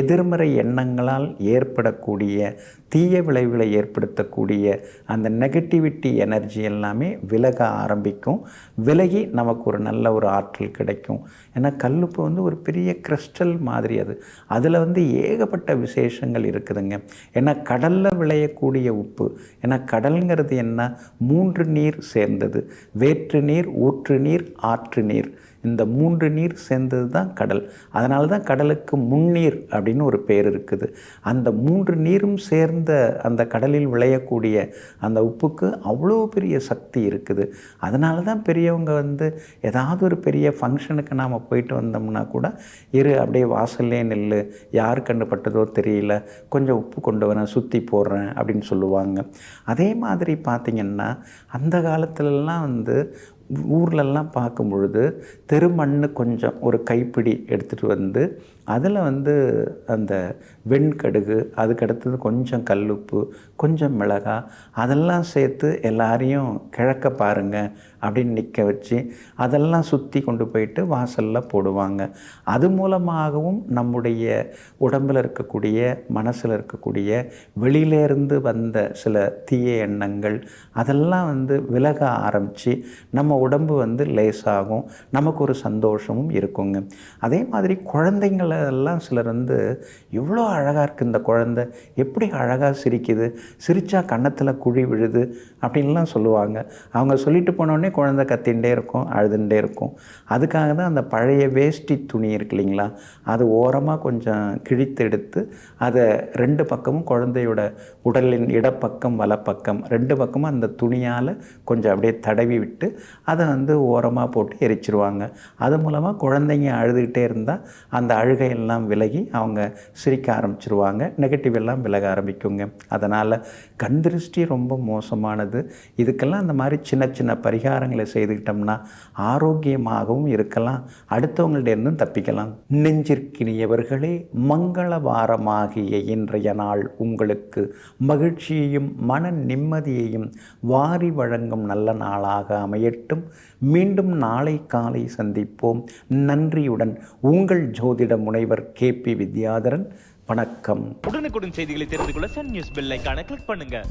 எதிர்மறை எண்ணங்களால் ஏற்படக்கூடிய தீய விளைவுகளை ஏற்படுத்தக்கூடிய அந்த நெகட்டிவிட்டி எனர்ஜி எல்லாமே விலக ஆரம்பிக்கும். விலகி நமக்கு ஒரு நல்ல ஒரு ஆற்றல் கிடைக்கும். ஏன்னா கல்லுப்பு ஒரு பெரிய கிறிஸ்டல் மாதிரி, அதில் ஏகப்பட்ட விசேஷங்கள் இருக்குதுங்க. ஏன்னா கடலில் விளையக்கூடிய உப்பு, ஏன்னா கடல்ங்கிறது என்ன, 3 நீர் சேர்ந்தது. வேற்று நீர், ஊற்று நீர், ஆற்று நீர், இந்த 3 நீர் சேர்ந்தது தான் கடல். அதனால தான் கடலுக்கு முன்னீர் அப்படின்னு ஒரு பேர் இருக்குது. அந்த 3 நீரும் சேர்ந்த அந்த கடலில் விளையக்கூடிய அந்த உப்புக்கு அவ்வளோ பெரிய சக்தி இருக்குது. அதனால தான் பெரியவங்க ஏதாவது ஒரு பெரிய ஃபங்க்ஷனுக்கு நாம் போயிட்டு வந்தோம்னா கூட அப்படியே வாசல்லே நில்லு, யார் கண்டுபட்டதோ தெரியல, கொஞ்சம் உப்பு கொண்டு வரேன், சுற்றி போடுறேன் அப்படின்னு சொல்லுவாங்க. அதே மாதிரி பார்த்திங்கன்னா அந்த காலத்துலலாம் ஊர்லெல்லாம் பார்க்கும் பொழுது தெருமண் கொஞ்சம் ஒரு கைப்பிடி எடுத்துகிட்டு அதில் அந்த வெண்கடுகு, அதுக்கடுத்தது கொஞ்சம் கல்லுப்பு, கொஞ்சம் மிளகாய், அதெல்லாம் சேர்த்து எல்லாரையும் கிழக்க பாருங்க அப்படின்னு நிற்க வச்சு அதெல்லாம் சுற்றி கொண்டு போயிட்டு வாசலில் போடுவாங்க. அது மூலமாகவும் நம்முடைய உடம்பில் இருக்கக்கூடிய, மனசில் இருக்கக்கூடிய வெளியிலேருந்து வந்த சில தீய எண்ணங்கள் அதெல்லாம் விலக ஆரம்பித்து நம்ம உடம்பு லேசாகும், நமக்கு ஒரு சந்தோஷமும் இருக்குங்க. அதே மாதிரி குழந்தைங்களெல்லாம் சிலர் எவ்வளோ அழகாக இருக்குது இந்த குழந்தை, எப்படி அழகாக சிரிக்குது, சிரித்தா கன்னத்தில் குழி விழுது அப்படின்லாம் சொல்லுவாங்க. அவங்க சொல்லிட்டு போனோடனே குழந்தை கத்தின்ண்டே இருக்கும், அழுதுண்டே இருக்கும். அதுக்காக தான் அந்த பழைய வேஷ்டி துணி இருக்கு இல்லைங்களா, அது ஓரமாக கொஞ்சம் கிழித்து எடுத்து அதை 2 பக்கமும் குழந்தையோட உடலின் இடப்பக்கம் வலப்பக்கம் 2 பக்கமும் அந்த துணியால் கொஞ்சம் அப்படியே தடவி விட்டு அதை ஓரமாக போட்டு எரிச்சிருவாங்க. அது மூலமாக குழந்தைங்க அழுதுகிட்டே இருந்தால் அந்த அழுகையெல்லாம் விலகி அவங்க சிரிக்க ஆரம்பிச்சிருவாங்க, நெகட்டிவ் எல்லாம் விலக ஆரம்பிக்குங்க. அதனால் கண் திருஷ்டி ரொம்ப மோசமானது. இதுக்கெல்லாம் அந்த மாதிரி சின்ன சின்ன பரிகாரங்கள் பரிகாரங்களை செய்துக்கிட்டோம்னா ஆரோக்கியமாகவும் இருக்கலாம், அடுத்தவங்கள்டேருந்தும் தப்பிக்கலாம். நெஞ்சிற்கினியவர்களே, மங்களவாரமாகிய இன்றைய நாள் உங்களுக்கு மகிழ்ச்சியையும் மன நிம்மதியையும் வாரி வழங்கும் நல்ல நாளாக அமையட்டும். மீண்டும் நாளை காலை சந்திப்போம். நன்றியுடன் உங்கள் ஜோதிட முனைவர் KP வித்யாதரன். வணக்கம். உடனுக்குடன் செய்திகளை தெரிந்து கொள்ள சன் நியூஸ் பெல் ஐகானை கிளிக் பண்ணுங்க.